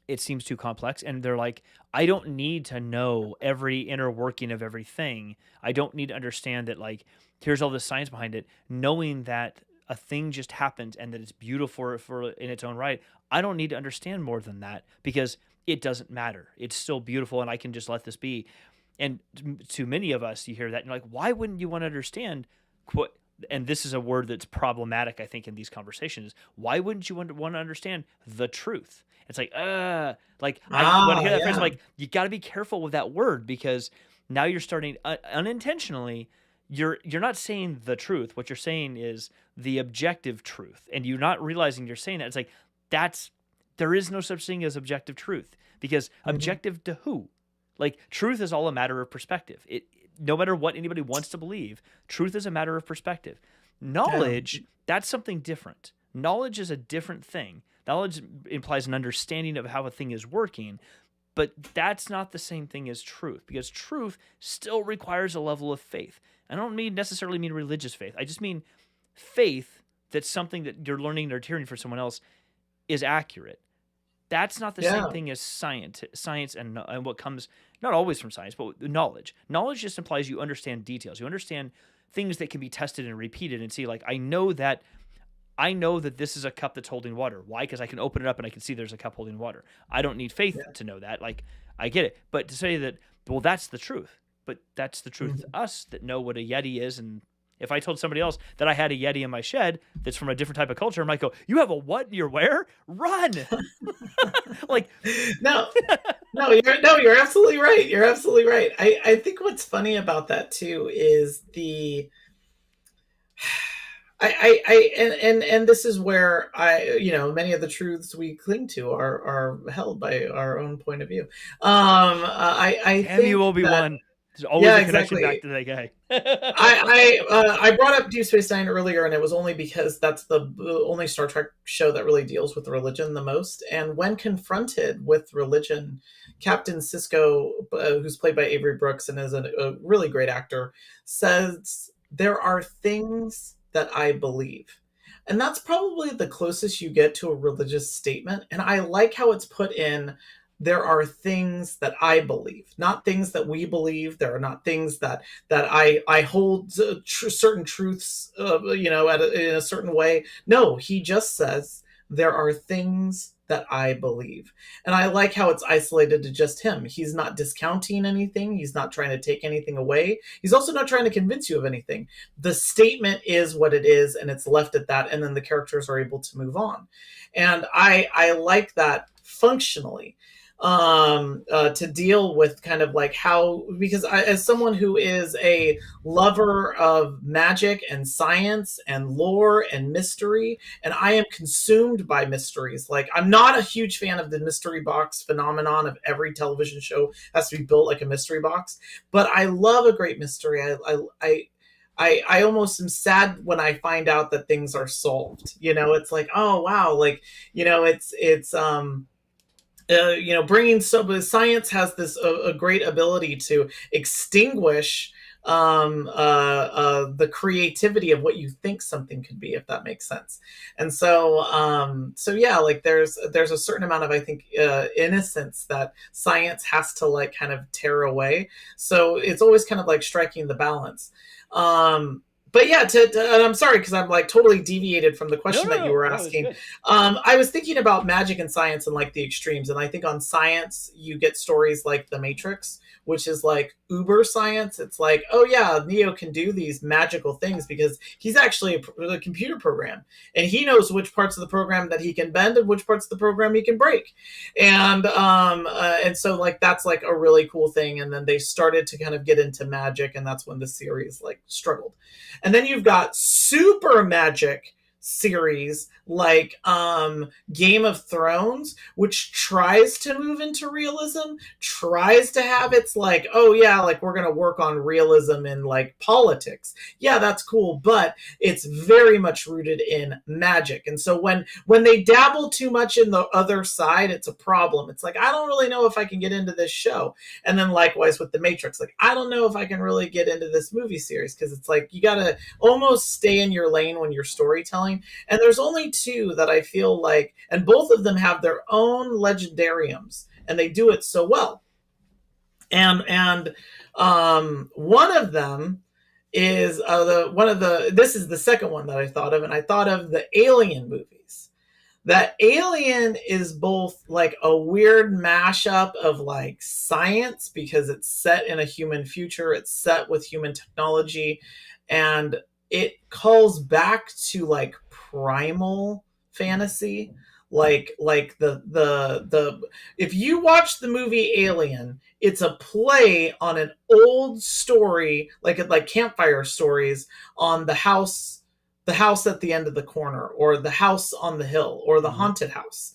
it seems too complex, and they're like, I don't need to know every inner working of everything. I don't need to understand that, like, here's all the science behind it. Knowing that a thing just happened and that it's beautiful for in its own right, I don't need to understand more than that, because it doesn't matter. It's still beautiful, and I can just let this be. And to many of us, you hear that, and you're like, why wouldn't you want to understand? And this is a word that's problematic, I think, in these conversations. Why wouldn't you want to understand the truth? It's like, when I hear that phrase, I'm like, you got to be careful with that word, because now you're starting unintentionally. You're not saying the truth. What you're saying is the objective truth, and you're not realizing you're saying that. It's like, there is no such thing as objective truth, because objective to who? Like, truth is all a matter of perspective. No matter what anybody wants to believe, truth is a matter of perspective. Knowledge, that's something different. Knowledge is a different thing. Knowledge implies an understanding of how a thing is working, but that's not the same thing as truth, because truth still requires a level of faith. I don't necessarily mean religious faith. I just mean faith that something that you're learning or hearing from someone else is accurate. That's not the same thing as science and what comes not always from science, but knowledge. Knowledge just implies you understand details. You understand things that can be tested and repeated and see, like, I know that this is a cup that's holding water. Why? Because I can open it up and I can see there's a cup holding water. I don't need faith to know that. Like, I get it. But to say that, well, that's the truth. But that's the truth to us that know what a Yeti is. And if I told somebody else that I had a Yeti in my shed that's from a different type of culture, I might go, you have a what in your where? Run. Like, no, you're absolutely right. You're absolutely right. I think what's funny about that too is And this is where many of the truths we cling to are held by our own point of view. I Damn you, think that Obi-Wan. There's always yeah, a connection back exactly. to that guy. I brought up Deep Space Nine earlier, and it was only because that's the only Star Trek show that really deals with religion the most. And when confronted with religion, Captain Sisko, who's played by Avery Brooks and is a really great actor, says there are things that I believe. And that's probably the closest you get to a religious statement. And I like how it's put in there are things that I believe, not things that we believe. There are not things that I hold certain truths, in a certain way. No, he just says there are things that I believe, and I like how it's isolated to just him. He's not discounting anything. He's not trying to take anything away. He's also not trying to convince you of anything. The statement is what it is, and it's left at that. And then the characters are able to move on, and I like that functionally to deal with kind of like how, because as someone who is a lover of magic and science and lore and mystery, and I am consumed by mysteries. Like, I'm not a huge fan of the mystery box phenomenon of every television show has to be built like a mystery box, but I love a great mystery. I almost am sad when I find out that things are solved. It's like, oh wow, like, bringing some science has this a great ability to extinguish the creativity of what you think something could be, if that makes sense. And so yeah, like there's a certain amount of, I think, innocence that science has to like kind of tear away. So it's always kind of like striking the balance. But yeah, and I'm sorry because I'm like totally deviated from the No, question no, that you no, were no, it's asking. good. I was thinking about magic and science and like the extremes, and I think on science you get stories like The Matrix, which is like uber science. It's like, oh yeah, Neo can do these magical things because he's actually a computer program, and he knows which parts of the program that he can bend and which parts of the program he can break, and so like that's like a really cool thing. And then they started to kind of get into magic, and that's when the series like struggled. And then you've got super magic series like Game of Thrones, which tries to move into realism, tries to have its like, oh yeah, like we're gonna work on realism in like politics. Yeah, that's cool, but it's very much rooted in magic. And so when they dabble too much in the other side, it's a problem. It's like, I don't really know if I can get into this show. And then likewise with The Matrix, like I don't know if I can really get into this movie series, because it's like you gotta almost stay in your lane when you're storytelling. And there's only two that I feel like, and both of them have their own legendariums, and they do it so well. And one of them is this is the second one that I thought of, and I thought of the Alien movies. That Alien is both like a weird mashup of like science because it's set in a human future, it's set with human technology, and it calls back to like primal fantasy. Like the if you watch the movie Alien, it's a play on an old story, like campfire stories on the house at the end of the corner, or the house on the hill, or the Mm-hmm. haunted house.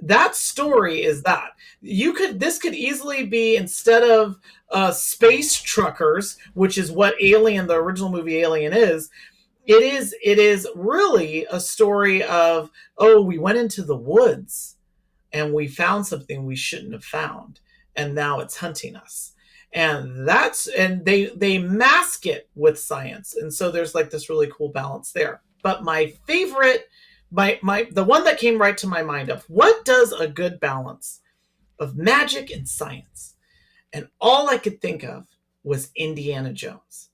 That story is that this could easily be, instead of space truckers, which is what Alien, the original movie Alien, is. It is really a story of, oh, we went into the woods and we found something we shouldn't have found, and now it's hunting us. And they mask it with science, and so there's like this really cool balance there. But my favorite, my the one that came right to my mind of what does a good balance of magic and science, and all I could think of was Indiana Jones.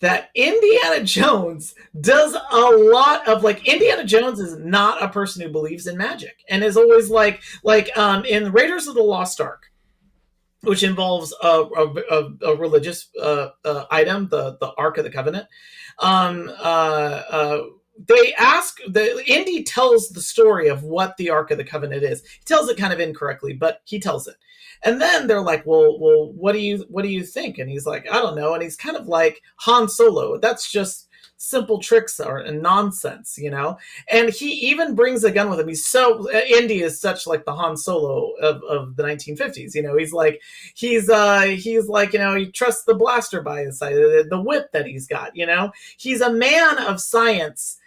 That Indiana Jones does a lot of, like, Indiana Jones is not a person who believes in magic, and is always like in Raiders of the Lost Ark, which involves a religious item, the Ark of the Covenant. Um, uh, uh, they ask the Indy tells the story of what the Ark of the Covenant is. He tells it kind of incorrectly, but he tells it. And then they're like, well, what do you think? And he's like, I don't know. And he's kind of like Han Solo. That's just simple tricks or nonsense, you know. And he even brings a gun with him. He's so Indy is such like the Han Solo of the 1950s. You know, he's like, you know, he trusts the blaster by his side, the whip that he's got. You know, he's a man of science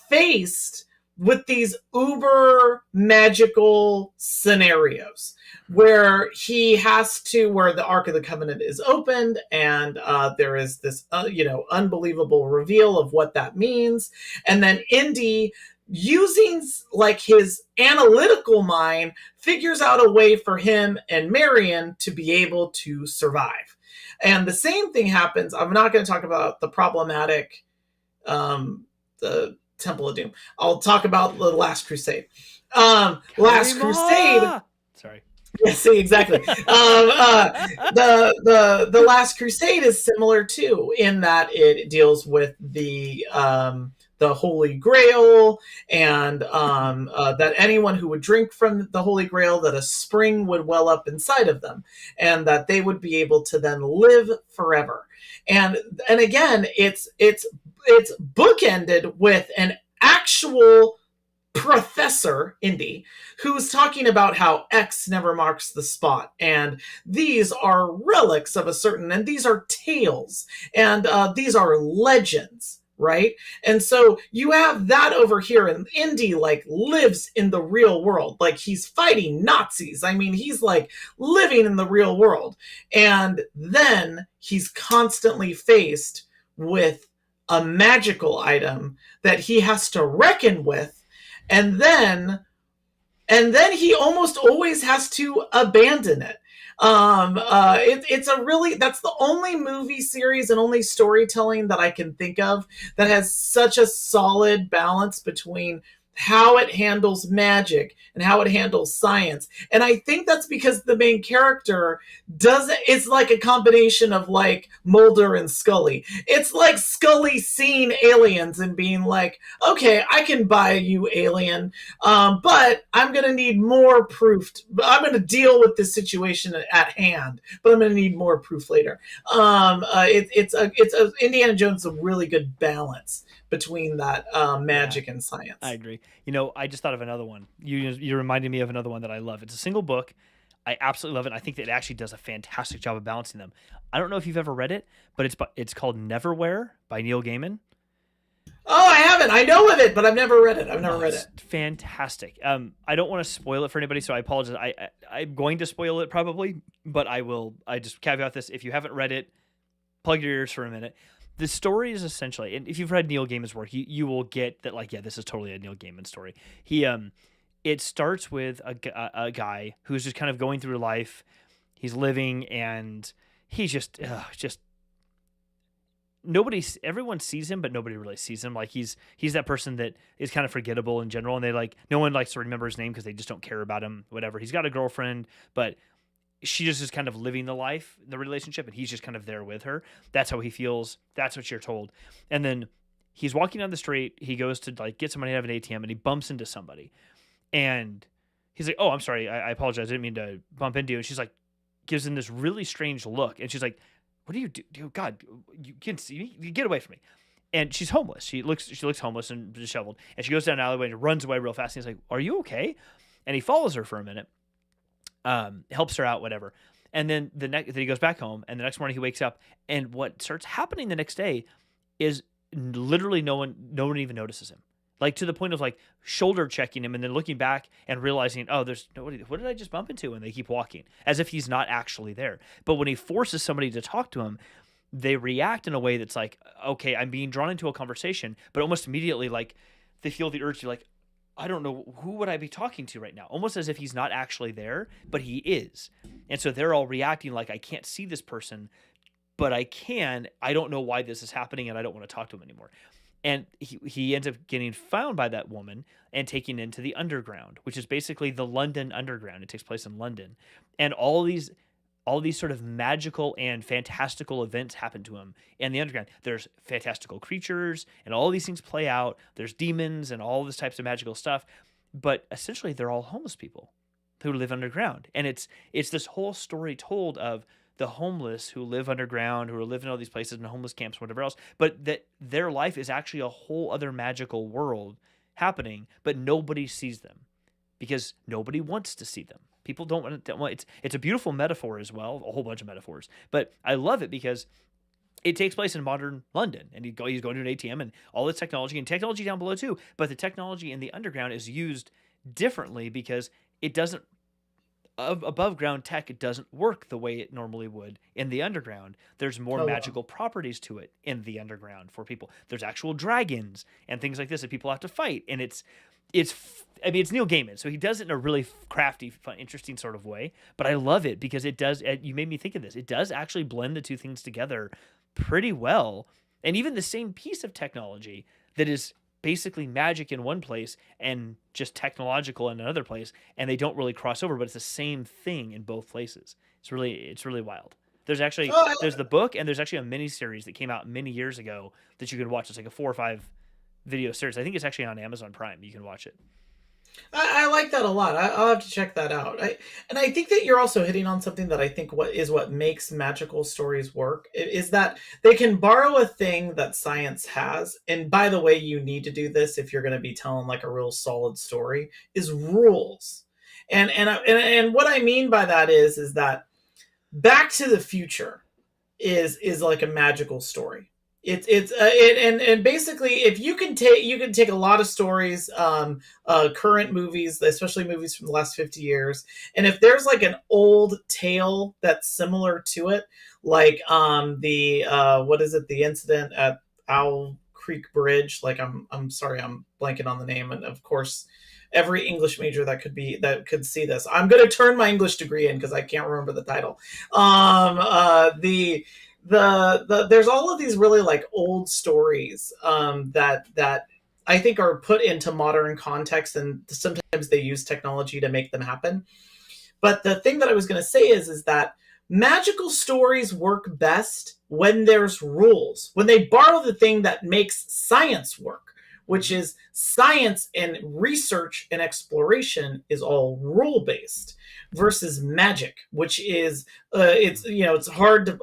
faced with these uber magical scenarios where he has to, where the Ark of the Covenant is opened, and there is this you know, unbelievable reveal of what that means, and then Indy, using like his analytical mind, figures out a way for him and Marion to be able to survive. And the same thing happens. I'm not going to talk about the problematic the Temple of Doom. I'll talk about the Last Crusade. Last Crusade. Sorry. Yeah, see, exactly. The Last Crusade is similar too, in that it deals with the Holy Grail, and that anyone who would drink from the Holy Grail, that a spring would well up inside of them, and that they would be able to then live forever. And again, it's bookended with an actual Professor Indy, who's talking about how X never marks the spot, and these are relics of a certain, and these are tales, and these are legends, right? And so you have that over here, and Indy like lives in the real world, like he's fighting Nazis. I mean, he's like living in the real world, and then he's constantly faced with a magical item that he has to reckon with. And then he almost always has to abandon it. It's a really, that's the only movie series and only storytelling that I can think of that has such a solid balance between how it handles magic and how it handles science. And I think that's because the main character doesn't, it's like a combination of like Mulder and Scully. It's like Scully seeing aliens and being like, okay, I can buy you, alien, but I'm going to need more proof. I'm going to deal with this situation at hand, but I'm going to need more proof later. Indiana Jones is a really good balance between that magic and science. I agree. You know, I just thought of another one. You reminded me of another one that I love. It's a single book. I absolutely love it. I think that it actually does a fantastic job of balancing them. I don't know if you've ever read it, but it's called Neverwhere by Neil Gaiman. Oh, I haven't. I know of it, but I've never read it. I've never read it. Fantastic. I don't want to spoil it for anybody, so I apologize. I'm going to spoil it probably, but I will. I just caveat this: if you haven't read it, plug your ears for a minute. The story is essentially, and if you've read Neil Gaiman's work, you will get that, like, yeah, this is totally a Neil Gaiman story. It starts with a guy who's just kind of going through life. He's living, and he's just everyone sees him, but nobody really sees him. Like he's that person that is kind of forgettable in general, and no one likes to remember his name because they just don't care about him. Whatever. He's got a girlfriend, but she just is kind of living the life, the relationship, and he's just kind of there with her. That's how he feels. That's what you're told. And then he's walking down the street. He goes to like get some money out of an ATM, and he bumps into somebody. And he's like, "Oh, I'm sorry. I apologize. I didn't mean to bump into you." And she's like, gives him this really strange look. And she's like, "What do you do? God, you can see me. You get away from me." And she's homeless. She looks homeless and disheveled. And she goes down an alleyway and runs away real fast. And he's like, "Are you okay?" And he follows her for a minute. Helps her out, whatever. And then then he goes back home, and the next morning he wakes up, and what starts happening the next day is literally no one even notices him. Like to the point of like shoulder checking him and then looking back and realizing, oh, there's nobody. What did I just bump into? And they keep walking as if he's not actually there. But when he forces somebody to talk to him, they react in a way that's like, okay, I'm being drawn into a conversation, but almost immediately like they feel the urge to like, I don't know, who would I be talking to right now? Almost as if he's not actually there, but he is. And so they're all reacting like, I can't see this person, but I can. I don't know why this is happening, and I don't want to talk to him anymore. And he ends up getting found by that woman and taken into the underground, which is basically the London Underground. It takes place in London. And all these sort of magical and fantastical events happen to him in the underground. There's fantastical creatures and all these things play out. There's demons and all this types of magical stuff. But essentially they're all homeless people who live underground. And it's this whole story told of the homeless who live underground, who are living in all these places in homeless camps, whatever else, but that their life is actually a whole other magical world happening, but nobody sees them because nobody wants to see them. People don't want to. It's a beautiful metaphor as well, a whole bunch of metaphors, but I love it because it takes place in modern London, and he's going to an ATM and all the technology and technology down below too. But the technology in the underground is used differently because it doesn't above ground tech. It doesn't work the way it normally would in the underground. There's more Oh, wow. magical properties to it in the underground for people. There's actual dragons and things like this that people have to fight, and I mean, it's Neil Gaiman, so he does it in a really crafty, fun, interesting sort of way. But I love it because it does. You made me think of this. It does actually blend the two things together pretty well, and even the same piece of technology that is basically magic in one place and just technological in another place, and they don't really cross over, but it's the same thing in both places. It's really wild. Oh, There's the book, and there's actually a mini series that came out many years ago that you can watch. It's like a 4 or 5 video series. I think it's actually on Amazon Prime. You can watch it. I like that a lot. I'll have to check that out. And I think that you're also hitting on something that I think what makes magical stories work is that they can borrow a thing that science has. And by the way, you need to do this if you're going to be telling like a real solid story is rules. And what I mean by that is that Back to the Future is like a magical story. And basically if you can take a lot of stories, current movies, especially movies from the last 50 years, and if there's like an old tale that's similar to it, like the what is it, the incident at Owl Creek Bridge, like I'm sorry, I'm blanking on the name, and of course every English major that could see this, I'm going to turn my English degree in because I can't remember the title. There's all of these really like old stories that I think are put into modern context, and sometimes they use technology to make them happen. But the thing that I was going to say is that magical stories work best when there's rules, when they borrow the thing that makes science work, which is science and research and exploration is all rule based, versus magic, which is it's hard to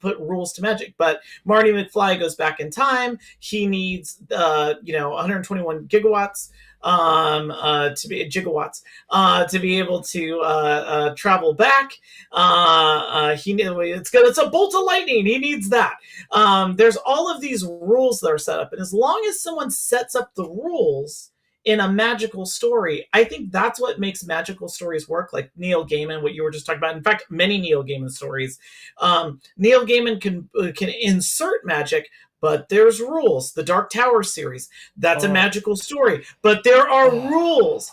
put rules to magic. But Marty McFly goes back in time. He needs 121 gigawatts to be gigawatts to be able to travel back. It's a bolt of lightning. He needs that. There's all of these rules that are set up, and as long as someone sets up the rules in a magical story, I think that's what makes magical stories work. Like Neil Gaiman, what you were just talking about. In fact, many Neil Gaiman stories, Neil Gaiman can insert magic, but there's rules. The Dark Tower series, that's a magical story, but there are rules.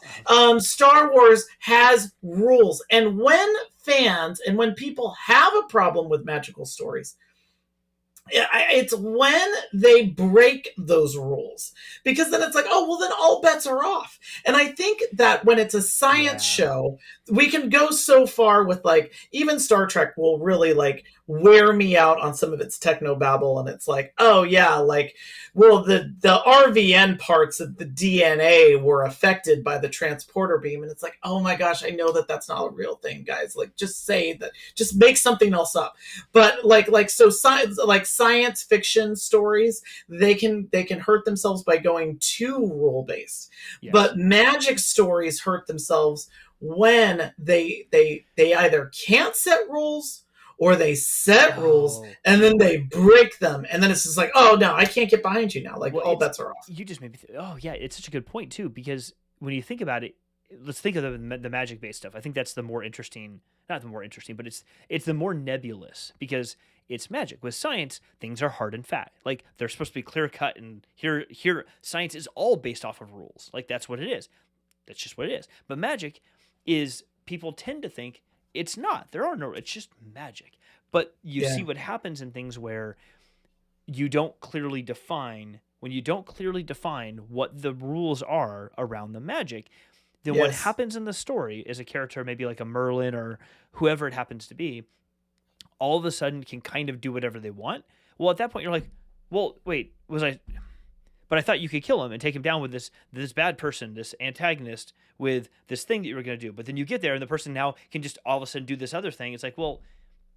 Star Wars has rules. And when people have a problem with magical stories, it's when they break those rules, because then it's like, oh, well, then all bets are off. And I think that when it's a science show, we can go so far with, like, even Star Trek will really like wear me out on some of its techno babble. And it's like, oh yeah, like, well, the RVN parts of the DNA were affected by the transporter beam. And it's like, oh my gosh, I know that that's not a real thing, guys. Like, just say that, just make something else up. But so science fiction stories, they can hurt themselves by going too rule based. Yes. But magic stories hurt themselves when they either can't set rules, or they set rules and then they break them, and then it's just like, oh no, I can't get behind you now. Like, all bets are off. You just made me oh yeah, it's such a good point too, because when you think about it, let's think of the magic based stuff. I think that's the more interesting, not the more interesting, but it's the more nebulous, because it's magic. With science, things are hard and fat. Like, they're supposed to be clear cut, and here science is all based off of rules. Like, that's what it is. That's just what it is. But magic is, people tend to think it's not. There are no, it's just magic. But you see what happens in things where you don't clearly define, when you don't clearly define what the rules are around the magic, then what happens in the story is a character, maybe like a Merlin or whoever it happens to be, all of a sudden can kind of do whatever they want. Well, at that point, you're like, well, wait, but I thought you could kill him and take him down with this bad person, this antagonist, with this thing that you were going to do. But then you get there and the person now can just all of a sudden do this other thing. It's like, well,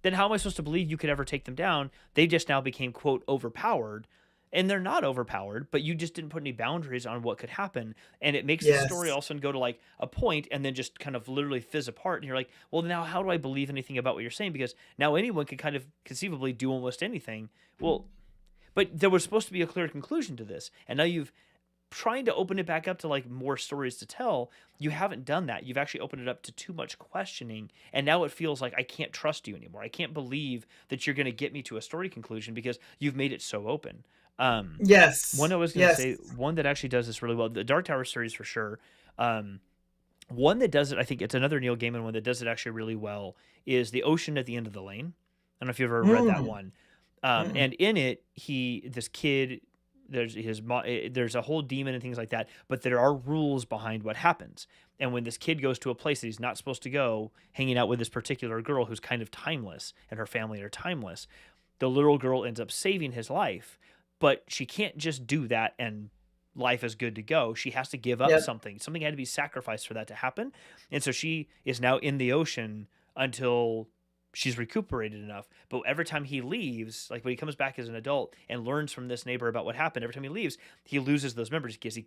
then how am I supposed to believe you could ever take them down? They just now became, quote, overpowered. And they're not overpowered, but you just didn't put any boundaries on what could happen. And it makes the story Yes. all of a sudden go to like a point and then just kind of literally fizz apart. And you're like, well, now how do I believe anything about what you're saying? Because now anyone can kind of conceivably do almost anything. Well, but there was supposed to be a clear conclusion to this. And now you've trying to open it back up to like more stories to tell. You haven't done that. You've actually opened it up to too much questioning. And now it feels like I can't trust you anymore. I can't believe that you're going to get me to a story conclusion because you've made it so open. One Yes. I was going to Yes. say, one that actually does this really well, the Dark Tower series for sure. One that does it, I think it's another Neil Gaiman one that does it actually really well, is The Ocean at the End of the Lane. I don't know if you've ever read that Mm. one. Mm. And in it, this kid, there's a whole demon and things like that, but there are rules behind what happens. And when this kid goes to a place that he's not supposed to go, hanging out with this particular girl who's kind of timeless, and her family are timeless, the little girl ends up saving his life, but she can't just do that and life is good to go. She has to give up Yep. something. Something had to be sacrificed for that to happen. And so she is now in the ocean until she's recuperated enough. But every time he leaves, like when he comes back as an adult and learns from this neighbor about what happened, every time he leaves, he loses those memories because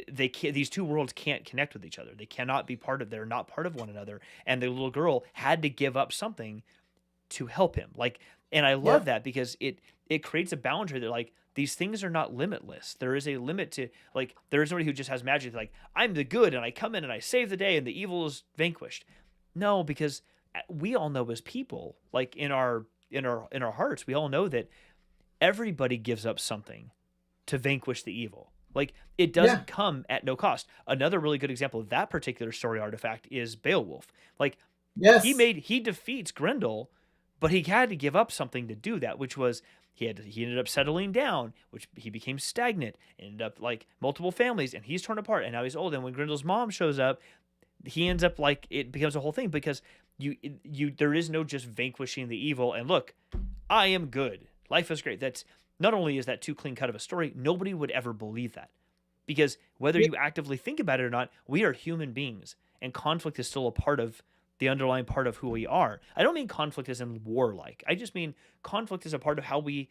these two worlds can't connect with each other. They cannot be part of, they're not part of one another. And the little girl had to give up something to help him. Like, and I love Yep. that because it creates a boundary that like these things are not limitless. There is a limit to, like, there is somebody who just has magic, like, I'm the good and I come in and I save the day and the evil is vanquished. No, because we all know as people, like in our hearts, we all know that everybody gives up something to vanquish the evil. Like it Yeah. doesn't come at no cost. Another really good example of that particular story artifact is Beowulf. Like Yes. he defeats Grendel, but he had to give up something to do that, which was he ended up settling down, which he became stagnant, ended up like multiple families, and he's torn apart, and now he's old. And when Grendel's mom shows up, he ends up like it becomes a whole thing because you there is no just vanquishing the evil and look, I am good. Life is great. That's not only is that too clean cut of a story, nobody would ever believe that. Because whether Yeah. you actively think about it or not, we are human beings and conflict is still a part of the underlying part of who we are. I don't mean conflict as in warlike. I just mean conflict is a part of how we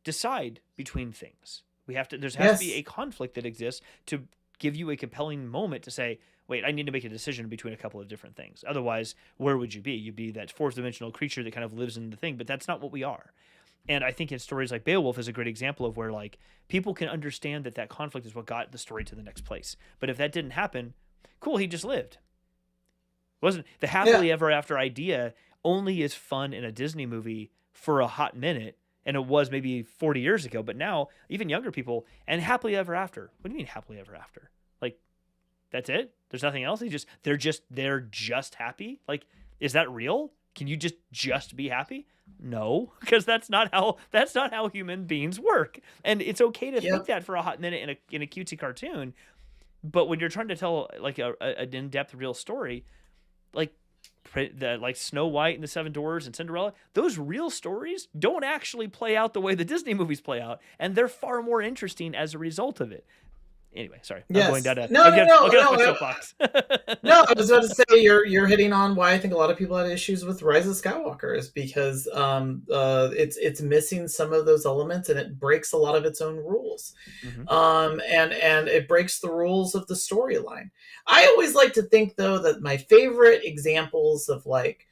decide between things. There has to be a Yes. conflict that exists to give you a compelling moment to say, wait, I need to make a decision between a couple of different things. Otherwise, where would you be? You'd be that fourth dimensional creature that kind of lives in the thing, but that's not what we are. And I think in stories like Beowulf is a great example of where like people can understand that that conflict is what got the story to the next place. But if that didn't happen, cool, he just lived. Wasn't the Yeah. happily ever after idea only is fun in a Disney movie for a hot minute, and it was maybe 40 years ago, but now even younger people and happily ever after. What do you mean happily ever after? Like that's it? There's nothing else? They're just happy? Like is that real? Can you just be happy? No, because that's not how human beings work. And it's okay to think Yep. that for a hot minute in a cutesy cartoon, but when you're trying to tell like an in-depth real story, like like Snow White and the Seven Dwarfs and Cinderella, those real stories don't actually play out the way the Disney movies play out, and they're far more interesting as a result of it. Anyway, sorry, I'm going Yes. down to No. No. I'll No. get off No. my soapbox. No, I was about to say you're hitting on why I think a lot of people had issues with Rise of Skywalker is because it's missing some of those elements and it breaks a lot of its own rules, Hmm. and it breaks the rules of the storyline. I always like to think though that my favorite examples of like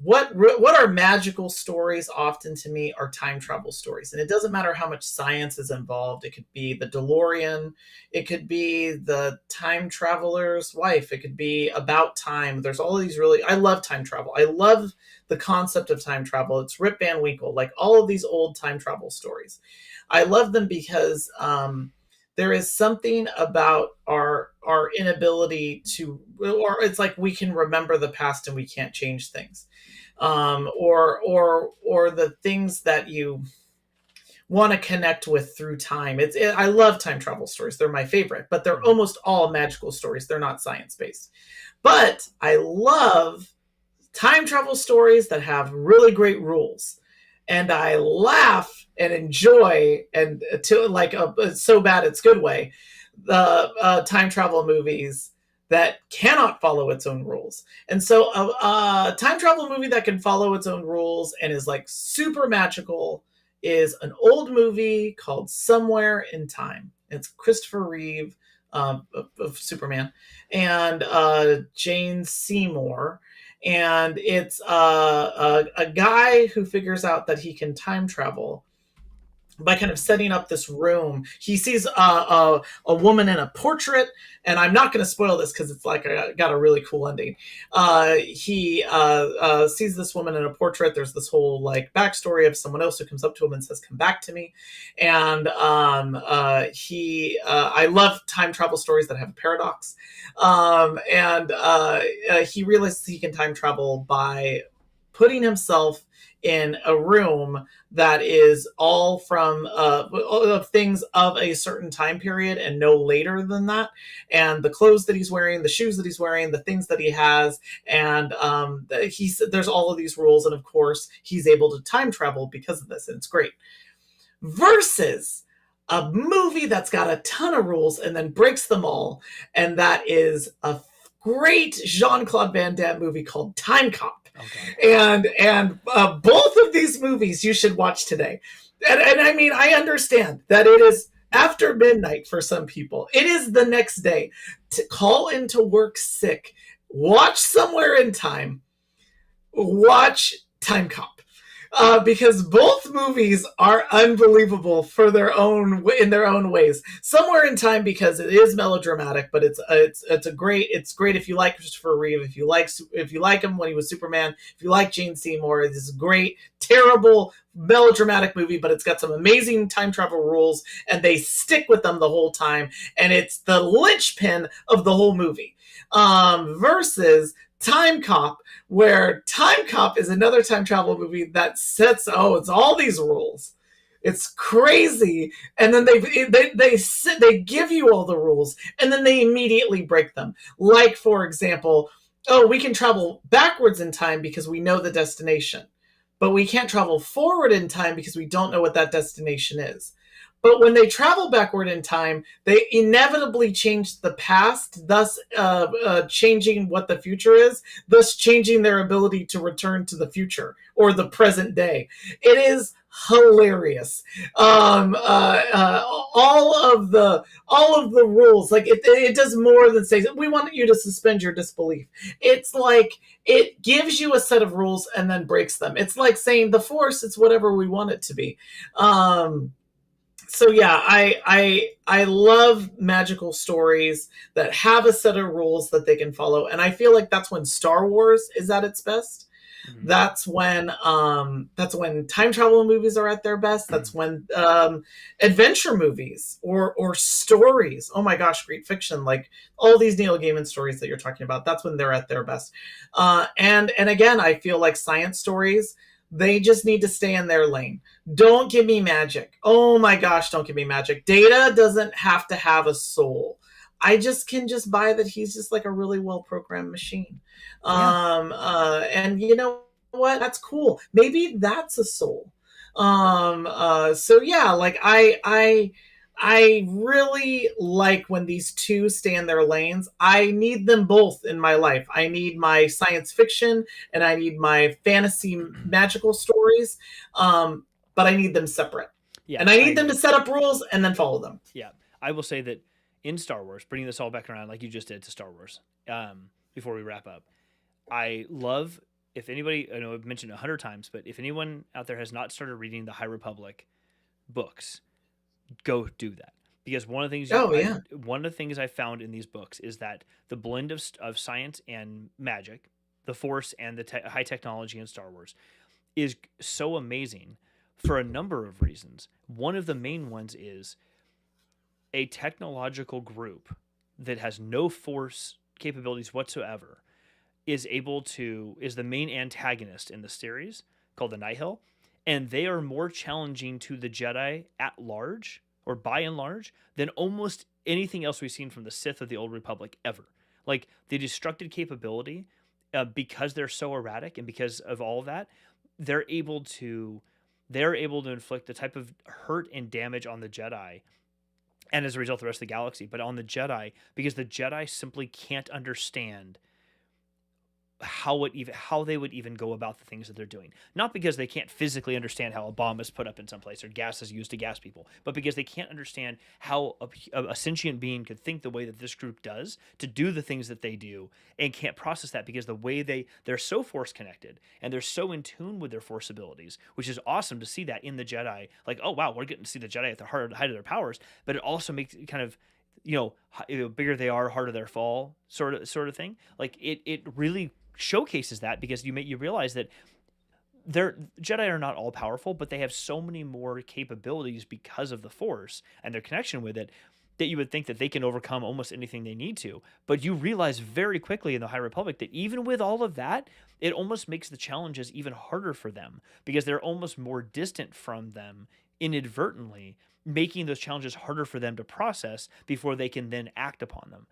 what are magical stories often to me are time travel stories, and it doesn't matter how much science is involved. It could be the DeLorean, it could be the time traveler's wife, it could be about time. There's all these really, I love time travel. I love the concept of time travel. It's Rip Van Winkle, like all of these old time travel stories. I love them because there is something about our inability to, or it's like we can remember the past and we can't change things, or the things that you want to connect with through time. I love time travel stories. They're my favorite, but they're Hmm. almost all magical stories. They're not science based. But I love time travel stories that have really great rules. And I laugh and enjoy and to like a so bad it's good way the time travel movies that cannot follow its own rules. And so a time travel movie that can follow its own rules and is like super magical is an old movie called Somewhere in Time. It's Christopher Reeve of Superman and Jane Seymour. And it's a guy who figures out that he can time travel by kind of setting up this room. He sees a woman in a portrait, and I'm not going to spoil this because it's like got a really cool ending. He sees this woman in a portrait. There's this whole like backstory of someone else who comes up to him and says, "Come back to me." And I love time travel stories that have a paradox. And he realizes he can time travel by putting himself in a room that is all from things of a certain time period and no later than that, and the clothes that he's wearing, the shoes that he's wearing, the things that he has, and there's all of these rules, and of course he's able to time travel because of this, and it's great. Versus a movie that's got a ton of rules and then breaks them all, and that is a great Jean-Claude Van Damme movie called Time Cop. Okay. And both of these movies you should watch today. And I mean, I understand that it is after midnight for some people. It is the next day. To call into work sick, watch Somewhere in Time, watch Time Cop. Because both movies are unbelievable for in their own ways. Somewhere in Time because it is melodramatic, but it's great if you like Christopher Reeve, if you like him when he was Superman, if you like Jane Seymour, it is a great, terrible, melodramatic movie, but it's got some amazing time travel rules, and they stick with them the whole time, and it's the linchpin of the whole movie. Versus Time Cop, where Time Cop is another time travel movie that it's all these rules. It's crazy, and then they give you all the rules, and then they immediately break them. Like, for example, we can travel backwards in time because we know the destination, but we can't travel forward in time because we don't know what that destination is. But when they travel backward in time, they inevitably change the past, thus changing what the future is, thus changing their ability to return to the future or the present day. It is hilarious. All of the rules, like it does more than say we want you to suspend your disbelief. It's like it gives you a set of rules and then breaks them. It's like saying the Force, it's whatever we want it to be. So yeah, I love magical stories that have a set of rules that they can follow, and I feel like that's when Star Wars is at its best. Mm-hmm. That's when time travel movies are at their best. That's when adventure movies or stories. Oh my gosh, great fiction, like all these Neil Gaiman stories that you're talking about. That's when they're at their best. And again, I feel like science stories, they just need to stay in their lane. Don't give me magic. Oh my gosh, don't give me magic. Data doesn't have to have a soul. I can buy that he's just like a really well-programmed machine. Yeah. And you know what? That's cool. Maybe that's a soul. So yeah, like I really like when these two stay in their lanes. I need them both in my life. I need my science fiction and I need my fantasy magical stories. But I need them separate. Yeah, and I need them to set up rules and then follow them. Yeah. I will say that in Star Wars, bringing this all back around like you just did to Star Wars, before we wrap up, I love, if anybody, I know I've mentioned it 100 times, but if anyone out there has not started reading the High Republic books, go do that. Because one of the things I found in these books is that the blend of science and magic, the Force and the high technology in Star Wars, is so amazing for a number of reasons. One of the main ones is a technological group that has no Force capabilities whatsoever is the main antagonist in the series, called the Nihil, and they are more challenging to the Jedi at large, or by and large, than almost anything else we've seen from the Sith of the Old Republic ever. Like, the destructive capability, because they're so erratic and because of all of that, they're able to inflict the type of hurt and damage on the Jedi and as a result, the rest of the galaxy. But on the Jedi, because the Jedi simply can't understand how they would even go about the things that they're doing. Not because they can't physically understand how a bomb is put up in some place or gas is used to gas people, but because they can't understand how a sentient being could think the way that this group does to do the things that they do, and can't process that because the way they're so force connected and they're so in tune with their force abilities, which is awesome to see that in the Jedi. Like, oh wow, we're getting to see the Jedi at the height of their powers, but it also makes it kind of, bigger they are, harder their fall, sort of thing. Like it really showcases that, because you realize that their Jedi are not all powerful, but they have so many more capabilities because of the Force and their connection with it, that you would think that they can overcome almost anything they need to. But you realize very quickly in the High Republic that even with all of that, it almost makes the challenges even harder for them, because they're almost more distant from them inadvertently, making those challenges harder for them to process before they can then act upon them.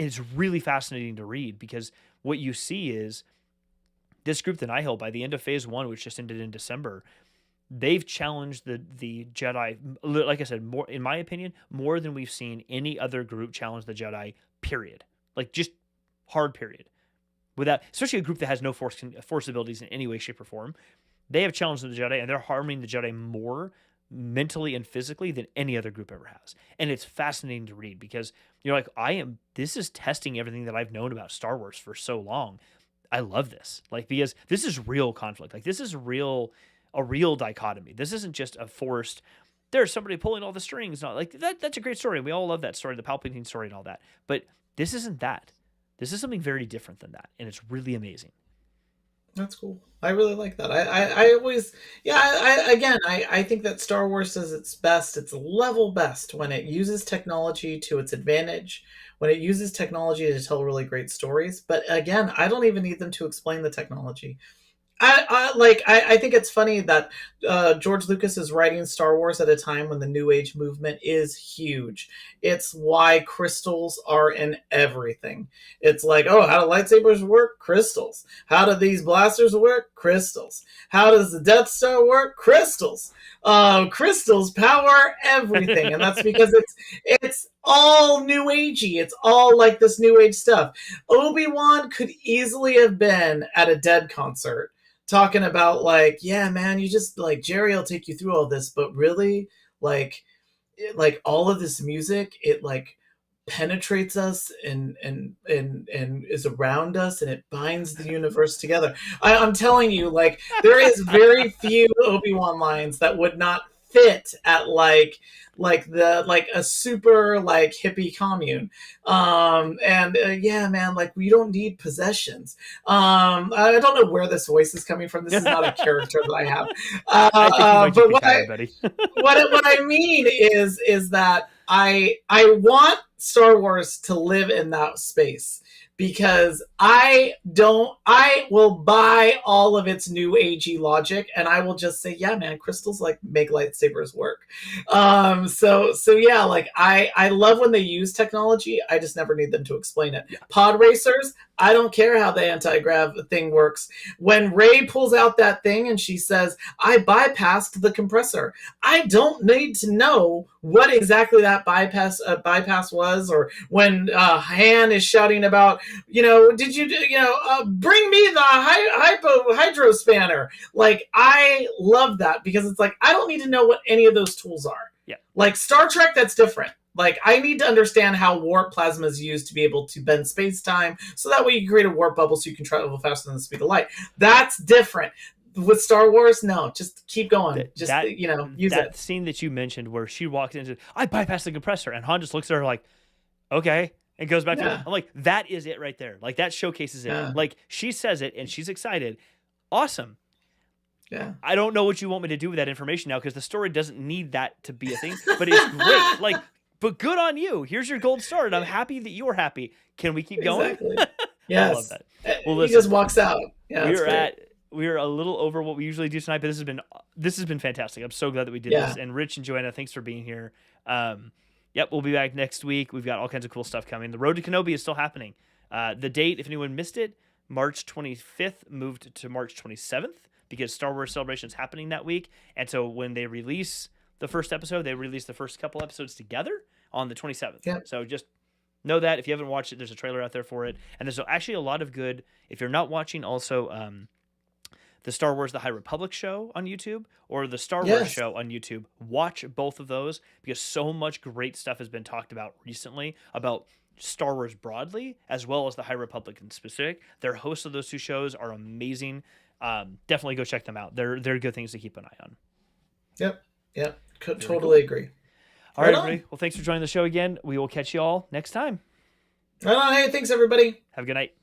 And it's really fascinating to read, because what you see is this group, the Nihil, by the end of phase 1, which just ended in December, they've challenged the Jedi, like I said, more, in my opinion, more than we've seen any other group challenge the Jedi, period. Like, just hard period. Without, especially a group that has no force abilities in any way, shape, or form. They have challenged the Jedi, and they're harming the Jedi more mentally and physically than any other group ever has. And it's fascinating to read, because you're like, this is testing everything that I've known about Star Wars for so long. I love this. Like, because this is real conflict. Like, this is a real dichotomy. This isn't just a forced, there's somebody pulling all the strings. Not like that's a great story. We all love that story, the Palpatine story and all that. But this isn't that. This is something very different than that. And it's really amazing. That's cool. I really like that. I always, yeah, I think that Star Wars does its best, its level best, when it uses technology to its advantage, when it uses technology to tell really great stories. But again, I don't even need them to explain the technology. I think it's funny that George Lucas is writing Star Wars at a time when the New Age movement is huge. It's why crystals are in everything. It's like, oh, how do lightsabers work? Crystals. How do these blasters work? Crystals. How does the Death Star work? Crystals. Crystals power everything, and that's because it's all New Agey. It's all like this New Age stuff. Obi-Wan could easily have been at a Dead concert talking about, like, yeah, man, you just, like, Jerry will take you through all this, but really, like all of this music, it like penetrates us and is around us, and it binds the universe together. I'm telling you, like, there is very few Obi-Wan lines that would not fit at like a super like hippie commune. Yeah, man, like, we don't need possessions. I don't know where this voice is coming from. This is not a character that I have. I think you might just But be tired, buddy. what I mean is that I want Star Wars to live in that space, because I will buy all of its new agey logic, and I will just say, yeah, man, crystals like make lightsabers work. So yeah, like, I love when they use technology. I just never need them to explain it. Yeah. Pod racers, I don't care how the anti-grav thing works. When Rey pulls out that thing and she says, I bypassed the compressor, I don't need to know what exactly that bypass was. Or when Han is shouting about, did you bring me the hydro spanner. Like, I love that, because it's like, I don't need to know what any of those tools are. Yeah. Like Star Trek, that's different. Like, I need to understand how warp plasma is used to be able to bend space-time, so that way you can create a warp bubble so you can travel faster than the speed of light. That's different. With Star Wars, no, just keep going. Use it. That scene that you mentioned where she walks into, I bypassed the compressor, and Han just looks at her like, okay, and goes back to it. I'm like, that is it right there. Like, that showcases it. Yeah. Like, she says it, and she's excited. Awesome. Yeah. I don't know what you want me to do with that information now, because the story doesn't need that to be a thing, but it's great. Like, but good on you. Here's your gold star, and I'm happy that you're happy. Can we keep going? Exactly. Yes. I love that. Well, he just walks out. Yeah, we're a little over what we usually do tonight, but this has been fantastic. I'm so glad that we did this. And Rich and Joanna, thanks for being here. Yep, we'll be back next week. We've got all kinds of cool stuff coming. The Road to Kenobi is still happening. The date, if anyone missed it, March 25th moved to March 27th, because Star Wars Celebration is happening that week. And so when they release the first episode, they release the first couple episodes together on the 27th. Yeah. So just know that if you haven't watched it, there's a trailer out there for it. And there's actually a lot of good, if you're not watching also the Star Wars The High Republic show on YouTube or the Star Wars Yes. show on YouTube, watch both of those because so much great stuff has been talked about recently about Star Wars broadly, as well as the High Republic in specific. Their hosts of those two shows are amazing. Definitely go check them out. They're good things to keep an eye on. Yep. Totally agree. All right, everybody. Well, thanks for joining the show again. We will catch you all next time. Right on. Hey, thanks everybody. Have a good night.